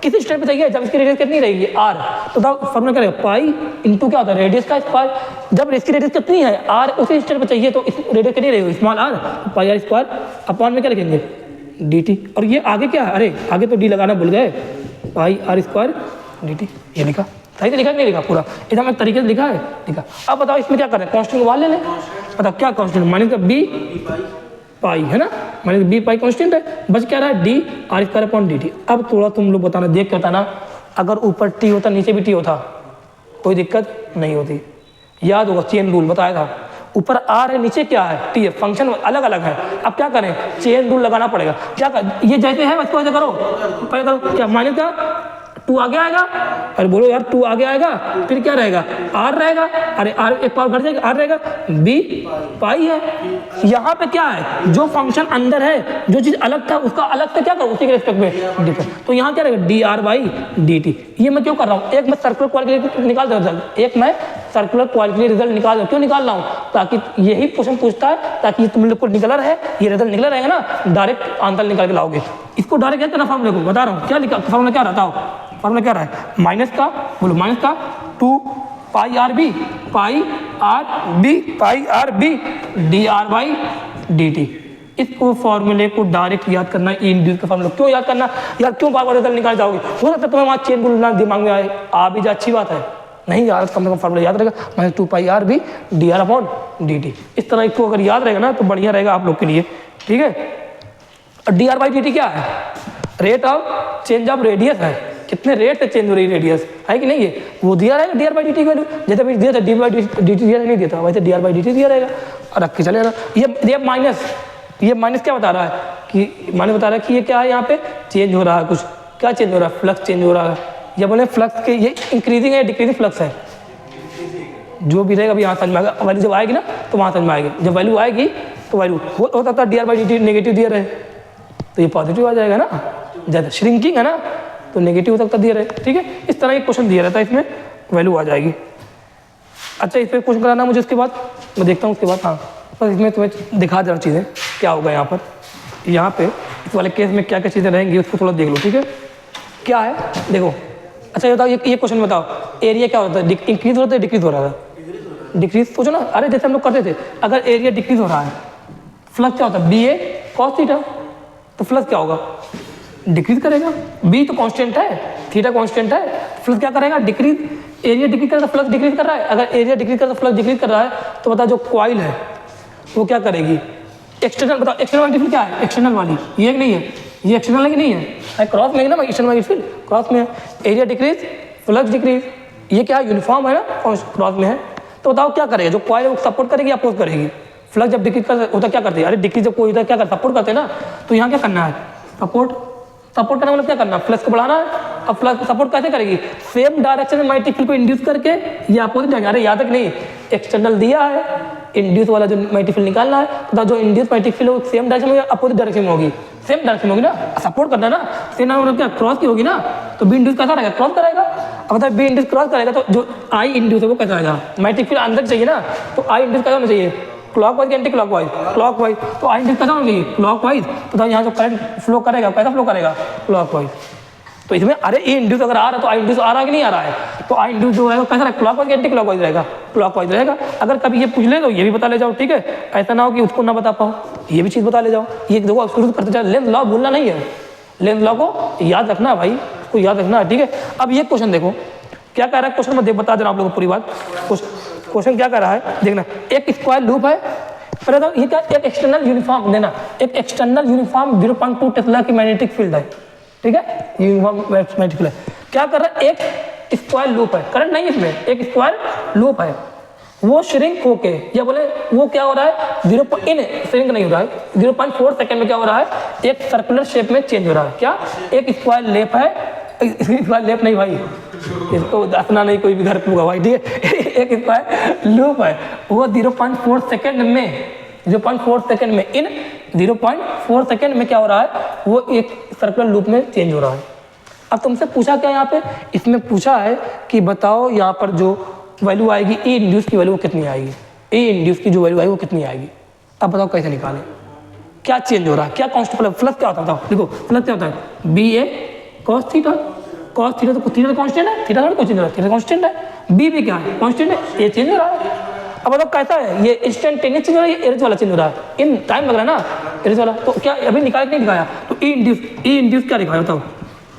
किसी स्टेप पे चाहिए जब इसकी रेडियस कितनी रहेगी आर, तो फॉर्मूला क्या रहेगा, पाई इंटू क्या होता है रेडियस का स्क्वायर। जब इसकी रेडियस कितनी है आर, उसी स्टेप पे चाहिए तो इस रेडियस कितनी रहेगी small R, pi R square upon में क्या लिखेंगे डी टी। और ये आगे क्या है, अरे आगे तो डी लगाना भूल गए, पाई आर स्क्वायर डी टी, ये लिखा सही से लिखा नहीं लिखा, पूरा एकदम एक तरीके से लिखा है, लिखा। अब बताओ इसमें क्या करें, कांस्टेंट को बाहर ले लें, बताओ क्या कांस्टेंट, माइनस का बी पाई है ना, माइनस बी पाई कांस्टेंट है, बच क्या रहा है D R square upon D T. अब थोड़ा तुम लोग बताना, देख के बताना, अगर ऊपर टी होता नीचे भी टी होता कोई दिक्कत नहीं होती। याद होगा चेन रूल बताया था, ऊपर आर है नीचे क्या है टी है, फंक्शन अलग अलग है। अब क्या करें, चेन रूल लगाना पड़ेगा। क्या कर, ये जैसे है इसको ऐसे करो, पहले करो क्या, माइनस का 2 आगे आएगा, अरे बोलो यार 2 आगे आएगा, फिर क्या रहेगा आर रहेगा, अरे आर एक पावर घट जाएगा, आर रहेगा, बी पाई है। यहाँ पे क्या है, जो फंक्शन अंदर है, जो चीज अलग था उसका अलग से क्या करो, उसी के रिस्पेक्ट में डिफरेंस, तो यहाँ क्या रहेगा D R by D T. ये मैं क्यों कर रहा हूँ, एक मैं सर्कुलर कॉइल के लिए निकाल रहा हूँ, एक मैं सर्कुलर कॉइल के लिए रिजल्ट निकाल रहा हूँ, क्यों निकाल रहा हूँ, ताकि यही क्वेश्चन पूछता है, ताकि तुम लोग को निकला रहे, ये रिजल्ट निकला रहेगा ना, डायरेक्ट आंसर निकाल के लाओगे। इसको डायरेक्ट क्या करना, फॉर्मूले को बता रहा हूँ, क्या लिखा फॉर्मूला क्या रहता हो, फॉर्मूला क्या रहा है, माइनस का बोलो, माइनस का 2 pi R B, pi R B, pi R B D R by D T. इसको फॉर्मूले को डायरेक्ट याद करना है, इंड्यूस का फॉर्मूला क्यों याद करना यार, क्यों बार बार रिजल्ट निकाल जाओगे, हो सकता है तुम्हें वहाँ चेन रूल ना दिमाग में आए, आ भी जा अच्छी बात है, नहीं यार कम से कम फॉर्मूला याद रहेगा, minus 2 pi R B D R upon D T. इस तरह इसको अगर याद रहेगा ना तो बढ़िया रहेगा आप लोग के लिए, ठीक है। D R by D T क्या है, rate of change of radius है, कितने रेट से चेंज हो रही रेडियस है कि नहीं है, वो दिया रहेगा D R by D T value, जैसे भी दिया था डी बाई डी टी दिया नहीं दिया था, वैसे D R by D T दिया रहेगा और रख के चलेगा। ये माइनस, ये माइनस क्या बता रहा है कि माइनस बता रहा है कि ये क्या है, यहाँ पे चेंज हो रहा है कुछ, क्या चेंज हो रहा है, फ्लक्स चेंज हो रहा है, या बोले फ्लक्स के ये इंक्रीजिंग है डिक्रीजिंग फ्लक्स है, जो भी रहेगा अभी यहाँ समझ में आएगा, वैल्यू जब आएगी ना तो वहाँ समझ में आएगी, जब वैल्यू आएगी तो वैल्यू होता था D R by D T negative दिया रहे तो ये पॉजिटिव आ जाएगा ना, ज़्यादा श्रिंकिंग है ना तो नेगेटिव हो सकता दिया रहे, ठीक है। इस तरह एक क्वेश्चन दिया रहता है, इसमें वैल्यू आ जाएगी। अच्छा इस पर क्वेश्चन कराना मुझे, उसके बाद मैं देखता हूँ उसके बाद, हाँ बस इसमें तुम्हें दिखा दे रहा चीज़ें क्या होगा यहाँ पर, यहाँ पे इस वाले केस में क्या क्या चीज़ें रहेंगी उसको थोड़ा देख लो, ठीक है। क्या है देखो, अच्छा ये बताओ, ये क्वेश्चन बताओ, एरिया क्या होता है, इंक्रीज होता है डिक्रीज हो रहा था, डिक्रीज पूछो ना, अरे जैसे हम लोग करते थे, अगर एरिया डिक्रीज हो रहा है फ्लक्स क्या होता है, बी ए कॉस थीटा, तो फ्लक्स क्या होगा, डिक्रीज करेगा, बी तो कांस्टेंट है, थीटा कांस्टेंट है, फ्लक्स क्या करेगा डिक्रीज, एरिया डिक्रीज कर रहा है फ्लक्स डिक्रीज कर रहा है, अगर एरिया डिक्रीज कर रहा है फ्लक्स डिक्रीज कर रहा है तो बता जो कॉइल है वो क्या करेगी, एक्सटर्नल, बताओ एक्सटर्नल मैग्नेटिक क्या है, एक्सटर्नल वाली ये एक नहीं है, ये एक्सटर्नल है कि नहीं है, क्रॉस में है ना एक्सटर्नल मैग्नेटिक क्रॉस में है, एरिया डिक्रीज फ्लक्स डिक्रीज, ये क्या है यूनिफॉर्म है ना, क्रॉस में है, तो बताओ क्या करेगा, जो कॉइल है वो सपोर्ट करेगी या अपोज करेगी, फ्लक्स जब डिक्रीज कर होता क्या करती है, अरे डिक्रीज जब कोई होता है क्या करता सपोर्ट करते हैं ना, तो यहाँ क्या करना है सपोर्ट करना मतलब क्या करना, फ्लक्स को बढ़ाना है। अब फ्लक्स सपोर्ट कैसे करेगी, सेम डायरेक्शन में मैग्नेटिक फील्ड को इंड्यूस करके या अपोजिट जाएगा, अरे याद तक नहीं, एक्सटर्नल दिया है, इंड्यूस वाला जो मैग्नेटिक फील्ड निकालना है, तो जो इंड्यूस मैग्नेटिक फील्ड वो सेम डायरेक्शन में अपोजिट डायरेक्शन में होगी, सेम डायरेक्शन में होगी ना, सपोर्ट करना ना, सेम मतलब क्या क्रॉस की होगी ना, तो बी इंड्यूस कैसा रहेगा क्रॉस करेगा, अब मतलब बी इंड्यूस क्रॉस करेगा तो जो आई इंड्यूस है वो कैसा रहेगा, मैग्नेटिक फील्ड अंदर चाहिए ना, तो आई इंड्यूस कैसा होना चाहिए, क्लॉकवाइज एंटी क्लॉकवाइज, क्लॉकवाइज, तो आई इंड्यूस कैसा होना चाहिए क्लॉकवाइज, तो यहाँ जो करंट फ्लो करेगा कैसा फ्लो करेगा क्लॉकवाइज, तो इसमें अरे ए इंड्यूस अगर आ रहा है तो आई इंड्यूस आ रहा है कि नहीं आ रहा है, तो आई इंड्यूस जो है वो कैसा रहेगा क्लॉकवाइज एंटी क्लॉकवाइज रहेगा, क्लॉकवाइज रहेगा। अगर कभी ये पूछ ले तो ये भी बता ले जाओ, ठीक है, ऐसा ना हो कि उसको ना बता पाओ, ये भी चीज़ बता ले जाओ, ये देखो शुरू करते जाओ, लेंथ लॉ भूलना नहीं है, लेंथ लॉ को याद रखना है भाई, उसको याद रखना है, ठीक है। अब ये क्वेश्चन देखो क्या कह रहा है, क्वेश्चन में बता देना आप लोगों को पूरी बात, क्वेश्चन क्या कह रहा है देखना, एक स्क्वायर लूप है, पहले तो ये क्या एक एक्सटर्नल यूनिफॉर्म देना, एक एक्सटर्नल यूनिफॉर्म 0.2 टेस्ला की मैग्नेटिक फील्ड है, ठीक है, यूनिफॉर्म मैग्नेटिक फील्ड है, क्या कर रहा है एक स्क्वायर लूप है, करंट नहीं इसमें, एक स्क्वायर लूप है, वो श्रिंक होके या बोले वो क्या हो रहा है श्रिंक नहीं हो रहा है, 0.4 सेकंड में क्या हो रहा है, एक सर्कुलर शेप में चेंज हो रहा है, क्या एक स्क्वायर लेप है, स्क्वायर लेप नहीं भाई, इसको दसना नहीं कोई भी घर होगा भाई, ठीक है, एक स्क्वायर लूप है, वो 0.4 सेकंड में 0.4 सेकेंड में, इन 0.4 सेकेंड में क्या हो रहा है, वो एक सर्कुलर लूप में चेंज हो रहा है। अब तुमसे पूछा क्या यहाँ पे, इसमें पूछा है कि बताओ यहाँ पर जो वैल्यू आएगी ए इंड्यूस की वैल्यू कितनी आएगी, ए इंड्यूस की जो वैल्यू आएगी वो कितनी आएगी। अब बताओ कैसे निकालें, क्या चेंज हो रहा है, क्या कांस्टेंट, फ्लक्स क्या होता है बताओ। देखो फ्लक्स क्या होता है, बी ए कॉस थीटा, कॉस थीटा तो थीटा कांस्टेंट है, थीटा थोड़ा चेंज हो रहा है, थीटा कांस्टेंट है, बी भी क्या है कांस्टेंट है, ए चेंज हो रहा है। अब बताओ कैसा है, ये इंस्टेंटेनियस चेंज हो रहा है, ये एरेज वाला चेंज हो रहा है, इन टाइम लग रहा है ना एरेज वाला। तो क्या अभी निकाल नहीं दिखाया, तो ई इंड्यूस क्या लिखा है बताओ,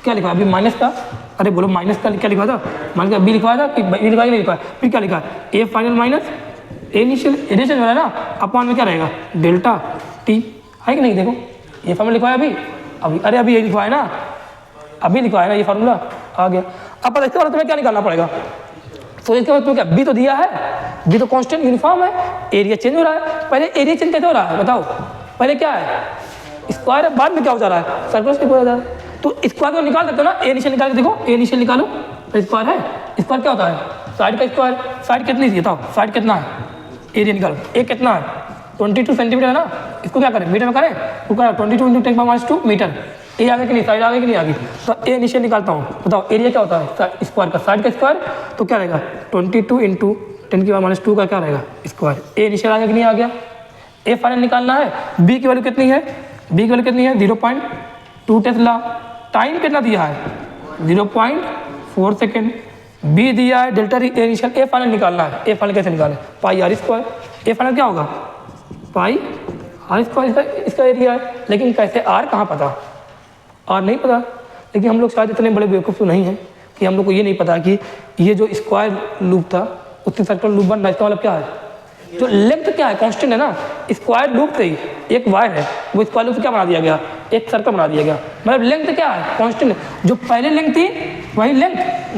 क्या लिखा है अभी माइनस का, अरे बोलो माइनस का क्या लिखा था, माइनस का बी लिखवाया था कि बी लिखा नहीं लिखा, फिर क्या लिखा है, A final minus A initial, arrays वाला है ना, अपॉन में क्या रहेगा डेल्टा टी, है कि नहीं। देखो ये फार्मूला लिखवाया अभी अरे अभी ये लिखवाया ना, अभी लिखवाया ना ये फार्मूला आ गया। अब पता इसके बाद तुम्हें क्या निकालना पड़ेगा, तो इसके बाद तुम्हें क्या, बी तो दिया है, बी तो कांस्टेंट यूनिफॉर्म है, एरिया चेंज हो रहा है, पहले एरिया चेंज कैसे हो रहा है बताओ, पहले क्या है स्क्वायर है, बाद में क्या हो जा रहा है सर्कुलर शेप हो जा रहा है। तो स्क्वायर को निकाल सकते हो ना, ए इनिशियल निकाल के देखो, ए इनिशियल निकालो तो स्क्वायर है, स्क्वायर क्या होता है साइड का स्क्वायर, साइड कितनी थी बताओ, साइड कितना है, एरिया निकालो, ए कितना है 22 सेंटीमीटर है ना, इसको क्या करें मीटर में करें, तो क्या 22 × 10⁻² मीटर, ए आगे कि नहीं, साइड आगे कि नहीं आगे, तो ए इनिशियल निकालता हूँ, बताओ एरिया क्या होता है स्क्वायर का, साइड का स्क्वायर तो क्या रहेगा 22 × 10⁻² का क्या रहेगा स्क्वायर, ए इनिशियल आगे कि नहीं आ गया। ए फाइनल निकालना है, बी की वैल्यू कितनी है, बी की वैल्यू कितनी है 0.2 टेस्ला, टाइम कितना दिया है 0.4 सेकेंड, बी दिया है डेल्टा इनिशियल, ए फाइनल निकालना है, ए फाइनल कैसे निकालें पाई आर स्क्वायर, ए फाइनल क्या होगा पाई आर स्क्वायर इसका एरिया है, लेकिन कैसे आर कहाँ पता, आर नहीं पता, लेकिन हम लोग शायद इतने बड़े बेवकूफ़ नहीं हैं कि हम लोग को ये नहीं पता कि ये जो स्क्वायर लूप था उतनी सर्कल लूप बन रहा है, इसका मतलब क्या है जो लेंथ क्या है कांस्टेंट है ना, स्क्वायर लूप से ही एक वायर है वो स्क्वायर लूप से क्या बना दिया गया, एक सर्कल बना दिया गया, मतलब लेंथ क्या है कांस्टेंट, जो पहले लेंथ थी वही लेंथ,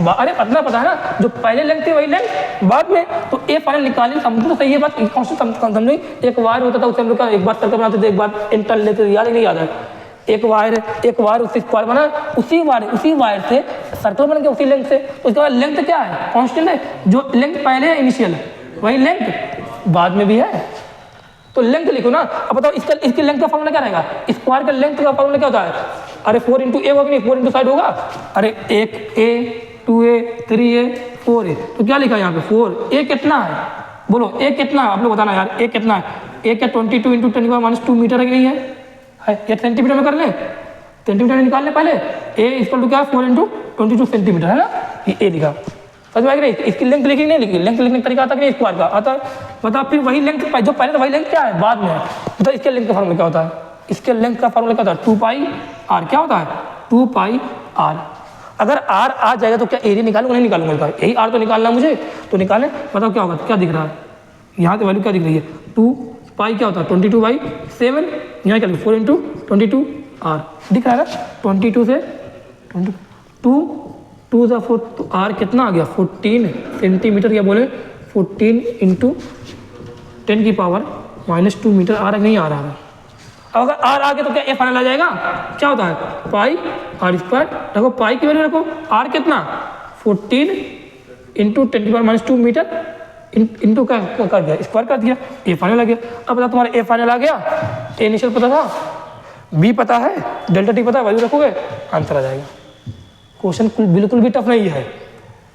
अरे पता है ना, जो पहले लेंथ थी वही लेंथ बाद में, तो ए फाइनल निकालने समझो तो सही है बात, कांस्टेंट समझो, एक वायर होता था उससे हम लोग एक बार सर्कल बनाते थे, एक बार इंटर लेते थे, याद नहीं याद है, एक वायर उससे स्क्वायर बना, उसी वायर से सर्कल बन गया उसी लेंथ से, उसके बाद लेंथ क्या है कांस्टेंट है, जो लेंथ पहले है इनिशियल वही लेंथ बाद में भी है, तो लेंथ लिखो ना। अब बताओ इसकी लेंथ का फॉर्मूला क्या रहेगा, स्क्वायर का लेंथ का फॉर्मूला क्या होता है, अरे 4 × ए होगा कि नहीं, 4 × साइड होगा, अरे 1a 2a 3a 4a, तो क्या लिखा है यहाँ पे 4, ए कितना है बोलो, ए कितना है आप लोग बताना यार, ए कितना है, ए क्या 22 × 10⁻² मीटर है कि नहीं है, ये सेंटीमीटर में कर लें, सेंटीमीटर में निकाल लें पहले, ए इक्वल टू क्या 4 × 22 सेंटीमीटर है ना, ये ए लिखा, समझ में आ गई, इसकी लेंथ लिखी नहीं लिखी, लेंथ लिखने का तरीका आता है कि नहीं स्क्वायर का आता है, बताओ फिर वही लेंथ जो पहले तो वही लेंथ क्या है बाद में, तो इसके लेंथ का फॉर्मूला क्या होता है, इसके लेंथ का फॉर्मूला क्या होता है 2πr, क्या होता है 2πr, अगर r आ जाएगा तो क्या एरिया निकालूंगा नहीं निकालूंगा, यही r तो निकालना मुझे, तो निकालें, बताओ क्या होगा, क्या दिख रहा है यहाँ पे वैल्यू क्या दिख रही है 2π क्या होता है 22/7, यहाँ क्या 4 × 22r दिख रहा है ना, 22 से 2 × 4 तो आर कितना आ गया 14 सेंटीमीटर, या बोले 14 × 10⁻² मीटर, आर नहीं आ रहा है। अब अगर आर आ गया तो क्या ए फाइनल आ जाएगा, क्या होता है पाई आर स्क्वायर, रखो पाई की वैल्यू रखो, आर कितना 14 × 10⁻² मीटर इंटू क्या कर दिया स्क्वायर कर दिया, ए फाइनल आ गया। अब बता तुम्हारा ए फाइनल आ गया, ए इनिशियल पता था, बी पता है, डेल्टा टी पता है, वैल्यू रखोगे आंसर आ जाएगा। क्वेश्चन बिल्कुल भी टफ नहीं है,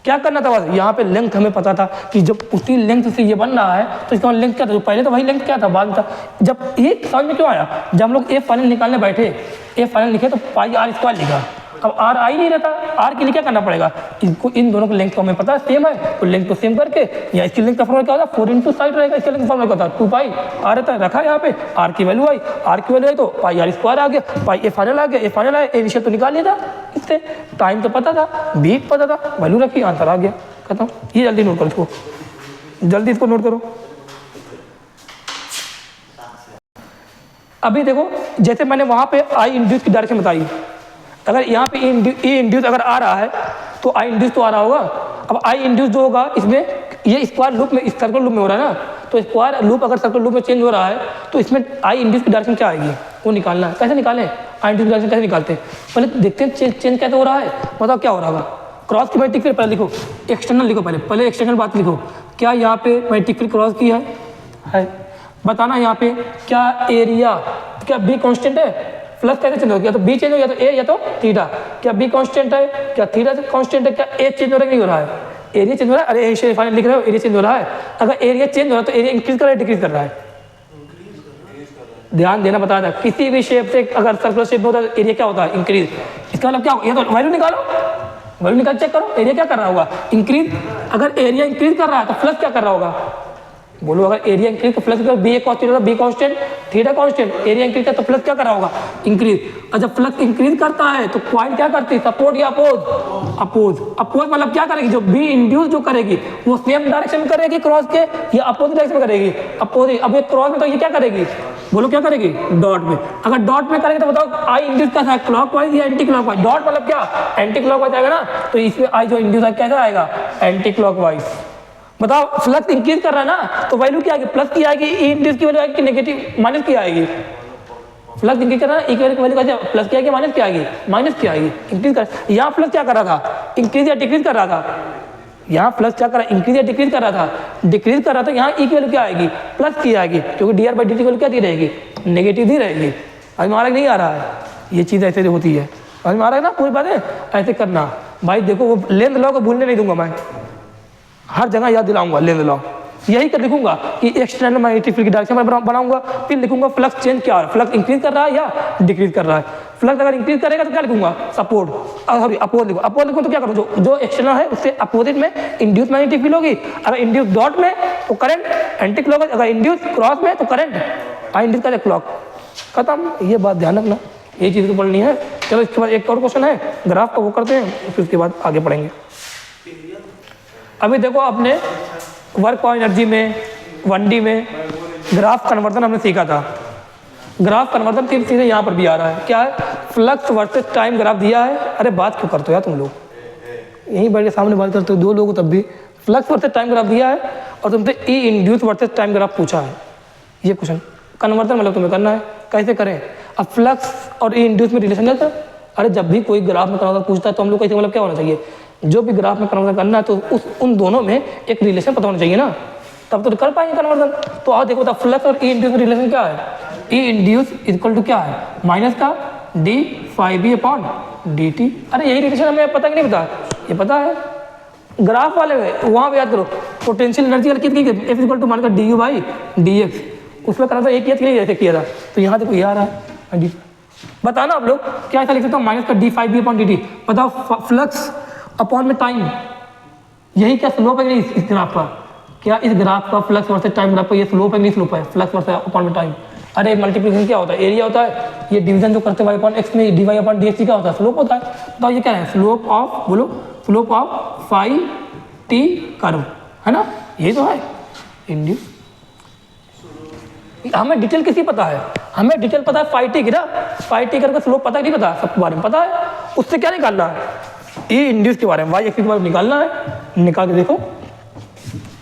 क्या करना था बस, यहाँ पे लेंथ हमें पता था कि जब उसी लेंथ से ये बन रहा है तो इसका लेंथ क्या था, पहले तो वही लेंथ क्या था बाद में था, जब ये समझ में क्यों आया, जब हम लोग ए फाइनल निकालने बैठे, ए फाइनल लिखे तो पाई आर स्क्वायर लिखा, अब आर आ ही नहीं रहता, आर के लिए क्या करना पड़ेगा, इनको इन दोनों का लेंथ को हमें पता है सेम है, तो लेंथ को सेम करके या इसकी लेंथ का फॉर्मूला क्या होता है 4 × साइड रहेगा, इसका लेंथ फॉर्मूला क्या होता है 2π आर रहता है, रखा है यहाँ पे, आर की वैल्यू आई, आर की वैल्यू आई तो पाई आर स्क्वायर आ गया, पाई ए फाइनल आ गया, ए फाइनल आया, ए इनिशियल तो निकाल लिया था, इससे टाइम तो पता था, बी पता था, वैल्यू रखी, आंसर आ गया खत्म। ये जल्दी नोट करो इसको, जल्दी इसको नोट करो। अभी देखो जैसे मैंने वहां पे आई इंड्यूस की डायरेक्शन बताई, अगर यहाँ पे ए इंड्यूस अगर आ रहा है तो आई इंड्यूस तो आ रहा होगा, अब आई इंड्यूस जो होगा इसमें ये स्क्वायर लूप में इस सर्कल लूप में हो रहा है ना, तो स्क्वायर लूप अगर सर्कल लूप में चेंज हो रहा है तो इसमें आई इंड्यूस की डायरेक्शन क्या आएगी वो निकालना है। कैसे निकालें आई इंड्यूस की डायरेक्शन, कैसे निकालते हैं पहले देखते हैं चेंज कैसे हो रहा है, बताओ क्या हो रहा होगा। क्रॉस की मैट्रिक फिर पहले लिखो, एक्सटर्नल लिखो, पहले एक्सटर्नल बात लिखो, क्या यहाँ पे मैट्रिक फिर क्रॉस की है, बताना यहाँ पे क्या एरिया, क्या बी कांस्टेंट है, फ्लक्स कैसे चेंज होगा, या तो बी चेंज हो या तो ए या तो थीटा, क्या बी कांस्टेंट है, क्या थीटा कांस्टेंट है, क्या ए चेंज हो रहा है नहीं हो रहा है, एरिया चेंज हो रहा है, अरे ए फाइनल लिख रहे हो एरिया चेंज हो रहा है, अगर एरिया चेंज हो रहा है तो एरिया इंक्रीज कर रहा है डिक्रीज कर रहा है, ध्यान देना बताया था, किसी भी शेप से अगर सर्कुलर शेप में होता है एरिया क्या होता है इंक्रीज, इसका मतलब क्या होगा, ये तो वैल्यू निकालो, वैल्यू निकाल चेक करो एरिया क्या कर रहा होगा इंक्रीज, अगर एरिया इंक्रीज कर रहा है तो फ्लक्स क्या कर रहा होगा, बोलो अगर एरिया इंक्रीज तो flux be constant, be constant theta constant, area increase तो फ्लक्स क्या कर रहा होगा इंक्रीज, और जब फ्लक्स इंक्रीज करता है तो कॉइल क्या करती है, सपोर्ट या अपोज, अपोज, अपोज मतलब क्या करेगी, जो बी इंड्यूस जो करेगी वो सेम डायरेक्शन में करेगी क्रॉस के या अपोजिट डायरेक्शन में करेगी, अपोजिट, अब ये क्रॉस में तो ये क्या करेगी, बोलो क्या करेगी डॉट में, अगर डॉट में करेगी तो बताओ आई इंड्यूस कैसा है, क्लॉकवाइज या एंटी क्लॉकवाइज, डॉट मतलब क्या एंटी क्लॉकवाइज आएगा ना, तो इसमें आई जो इंड्यूस है कैसा आएगा एंटी क्लॉकवाइज, बताओ फ्लक्स इंक्रीज कर रहा है ना तो वैल्यू क्या आएगी, प्लस की आएगी, ई इंड्यूस की वैल्यू आएगी कि नेगेटिव माइनस की आएगी, फ्लक्स इंक्रीज कर रहा है इक्वल की वैल्यू कैसे प्लस की आएगी माइनस की आएगी, माइनस की आएगी, इंक्रीज कर, यहाँ फ्लक्स क्या कर रहा था इंक्रीज या डिक्रीज कर रहा था, यहाँ फ्लक्स क्या कर रहा है इंक्रीज या डिक्रीज कर रहा था, डिक्रीज कर रहा था, यहाँ ई की वैल्यू क्या आएगी प्लस की आएगी, क्योंकि D R by D T की वैल्यू क्या दी रहेगी नेगेटिव दी रहेगी, अभी हमारा नहीं आ रहा है, ये चीज़ ऐसे होती है, अभी हमारा ना पूरी बात है ऐसे करना, भाई देखो वो लेंथ लॉ को भूलने नहीं दूंगा मैं, हर जगह याद दिलाऊंगा लेंथ लॉ, यही कर लिखूंगा कि एक्सटर्नल मैग्नेटिक फील्ड की डायरेक्शन में बनाऊंगा, फिर लिखूंगा फ्लक्स चेंज क्या है, फ्लक्स इंक्रीज कर रहा है या डिक्रीज कर रहा है, फ्लक्स अगर इंक्रीज करेगा तो क्या लिखूंगा सपोर्ट, सॉरी अपोज लिखो, अपोज लिखो तो क्या करूँ जो एक्सटर्नल है उससे अपोजिट में इंड्यूस मैग्नेटिक फील्ड होगी, अगर इंड्यूस डॉट में तो करंट एंटी क्लॉकवाइज, अगर इंड्यूस क्रॉस में तो करंट आई इंड्यूस का क्लॉक, खत्म, ये बात ध्यान रखना, ये चीज़ तो पढ़नी है। चलो इसके बाद एक और क्वेश्चन है ग्राफ का, वो करते हैं फिर उसके बाद आगे पढ़ेंगे। अभी देखो अपने वर्क और एनर्जी में 1D में ग्राफ कन्वर्जन हमने सीखा था, ग्राफ कन्वर्जन सीधे यहाँ पर भी आ रहा है, क्या है फ्लक्स वर्सेस टाइम ग्राफ दिया है, अरे बात क्यों करते हो यार तुम लोग, यहीं बैठ के सामने बात करते हो दो लोग तब भी, फ्लक्स वर्सेस टाइम ग्राफ दिया है और तुमसे ई इंड्यूस वर्सेस टाइम ग्राफ पूछा है, ये क्वेश्चन कन्वर्जन मतलब तुम्हें करना है, कैसे करें, अब फ्लक्स और ई इंड्यूस में रिलेशन है, अरे जब भी कोई ग्राफ में कन्वर्जन पूछता है तो हम लोग कैसे मतलब क्या होना चाहिए, जो भी ग्राफ में कन्वर्जन करना है तो उन दोनों में एक रिलेशन पता होना चाहिए ना, तब तो कर पाएंगे कन्वर्जन। तो आओ देखो फ्लक्स और ई इंड्यूस में रिलेशन क्या है, ई इंड्यूस इक्वल टू क्या है माइनस का D phi B upon D T, अरे यही रिलेशन हमें पता कि नहीं पता, ये पता है ग्राफ वाले में, वहाँ पे याद करो पोटेंशियल एनर्जी कितनी एफ इक्वल टू मान का D you by D x, उसमें करना था एक ही किया था, तो यहाँ देखो ये आ रहा है, बताना आप लोग क्या ऐसा लिख सकता हूँ माइनस का D phi B upon D T, बताओ फ्लक्स अपॉन में टाइम, यही क्या स्लोप है नहीं इस ग्राफ का, क्या इस ग्राफ का फ्लक्स वर्सेस टाइम ग्राफ का ये स्लोप है नहीं स्लोप है, फ्लक्स वर्सेस अपॉन में टाइम, अरे मल्टीप्लिकेशन क्या होता है एरिया होता है, ये डिवीजन जो करते हैं वाई अपॉन एक्स में D Y upon D X क्या होता है स्लोप होता है, तो ये क्या है स्लोप ऑफ, बोलो slope of phi T curve है ना, ये तो है इंड्यूस, हमें डिटेल किसी पता है, हमें डिटेल पता है फाई टी की ना, फाई टी कर्व का स्लोप पता नहीं पता, सबके बारे में पता है, उससे क्या निकालना है ई इंड्यूस के बारे में, वाई एक्स के बारे में निकालना है, निकाल के देखो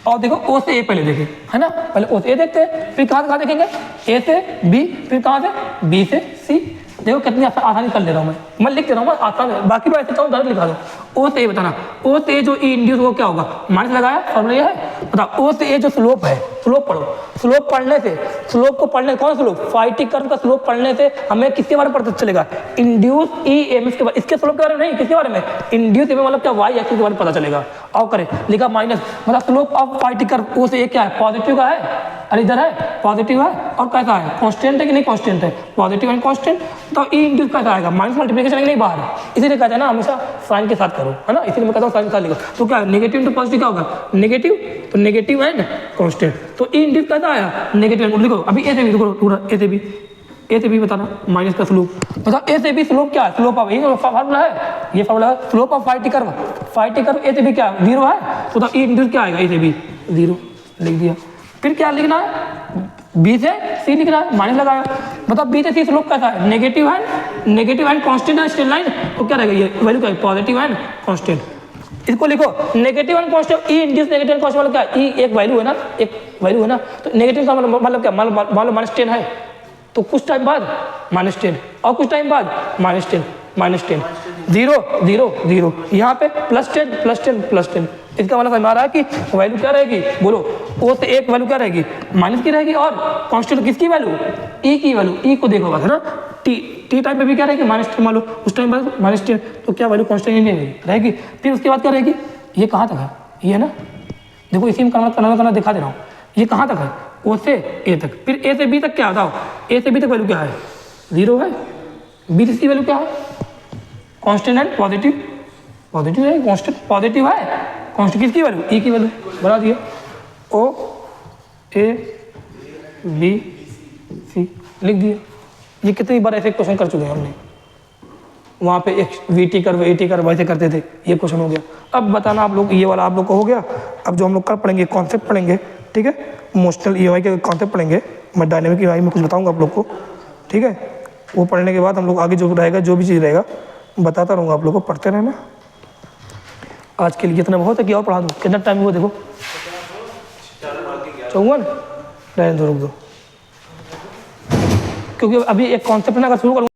और देखो ओ से ए पहले देखें है ना, पहले ओ से ए देखते हैं, फिर कहाँ देखेंगे ए से बी, फिर कहाँ से बी से सी, देखो कितनी आसानी कर ले रहा हूँ मैं लिख दे रहा हूँ आसान है, बाकी मैं ऐसे चाहूँ डायरेक्ट लिखा दो, ओ से ए बताना, ओ से ए जो ई इंड्यूस वो क्या होगा माइनस लगाया फॉर्मूला ये है, बताओ ओ से ए जो स्लोप है, स्लोप पढ़ो, स्लोप पढ़ने से, स्लोप को पढ़ने कौन स्लोप फाई टी कर्व का स्लोप पढ़ने से हमें किसके बारे में पता चलेगा इंड्यूस ई एम एस के बारे, इसके स्लोप के बारे में नहीं, किसके बारे में इंड्यूस ई मतलब क्या वाई एक्सिस के बारे में पता चलेगा, और करें लिखा माइनस, मतलब slope of phi T curve O से ए क्या है पॉजिटिव का है, अरे इधर है पॉजिटिव है और कैसा है कांस्टेंट है कि नहीं कांस्टेंट है, पॉजिटिव एंड कांस्टेंट, तो ई इंड्यूस कैसा आएगा माइनस मल्टीप्लिकेशन है नहीं बाहर, इसीलिए कहते हैं ना हमेशा साइन के साथ करो है ना, इसीलिए मैं कहता हूँ साइन के साथ लिखो, तो क्या नेगेटिव इंटू पॉजिटिव क्या होगा नेगेटिव, तो नेगेटिव एंड कांस्टेंट, तो ई इंड्यूस कैसा आया नेगेटिव एंड, लिखो अभी ए से भी पूरा ए से भी बताना माइनस का स्लोप, बताओ ए से भी स्लोप क्या है, स्लोप ऑफ ये फार्मूला है, ये फार्मूला है slope of phi T curve A से भी क्या जीरो है, तो बताओ ई इंड्यूस क्या आएगा ए से भी जीरो, लिख दिया, फिर क्या लिखना है बी से सी लिखना है माइनस लगाया, बताओ बी से सी स्लोप कैसा है नेगेटिव एंड कांस्टेंट है स्ट्रेट लाइन, तो क्या रहेगा ये वैल्यू क्या है पॉजिटिव एंड कांस्टेंट, इसको लिखो negative and constant, E induce negative and constant मतलब क्या, ई एक वैल्यू है ना, एक वैल्यू है ना, तो नेगेटिव का मतलब क्या, मान लो -10 है तो कुछ टाइम बाद -10 और कुछ टाइम बाद -10 -10 0 0 0, यहाँ पे +10 +10 +10 इसका मतलब समझ आ रहा है कि वैल्यू क्या रहेगी, बोलो ओ से एक वैल्यू क्या रहेगी, माइनस की रहेगी, और कांस्टेंट किसकी वैल्यू, ई की वैल्यू, ई को देखो बस है ना, टी टाइम पे भी क्या रहेगी माइनस टेन, मान लो उस टाइम बाद माइनस टेन, तो क्या वैल्यू कांस्टेंट ही नहीं रहेगी। फिर उसके बाद क्या रहेगी, ये कहाँ तक है, ये है ना, देखो इसी में करना दिखा दे रहा हूँ, ये कहाँ तक है, ओ से ए तक, फिर ए से बी तक क्या बताओ, ए से बी तक वैल्यू क्या है, 0 है, बी से सी वैल्यू क्या है, कांस्टेंट है, पॉजिटिव है, कांस्टेंट पॉजिटिव है, कांस्टेंट किसकी वैल्यू, ई की वैल्यू बना दिया, ओ ए बी सी लिख दिया। ये कितनी बार ऐसे क्वेश्चन कर चुके हैं हमने, वहाँ पे एक वीटी कर वैसे करते थे, ये क्वेश्चन हो गया। अब बताना आप लोग, ये वाला आप लोग को हो गया। अब जो हम लोग कल पढ़ेंगे कॉन्सेप्ट पढ़ेंगे, ठीक है, इमोशनल ईएमआई के कॉन्सेप्ट पढ़ेंगे, मैं डायनेमिक ईएमआई में कुछ बताऊंगा आप लोग को, ठीक है। वो पढ़ने के बाद हम लोग आगे जो रहेगा, जो भी चीज़ रहेगा बताता रहूँगा आप लोग को, पढ़ते रहना। आज के लिए इतना बहुत है कि और पढ़ा दूँ, कितना टाइम हुआ देखो, 54, रहने दो, रुक दो, क्योंकि अभी एक कॉन्सेप्ट ना अगर शुरू करूँ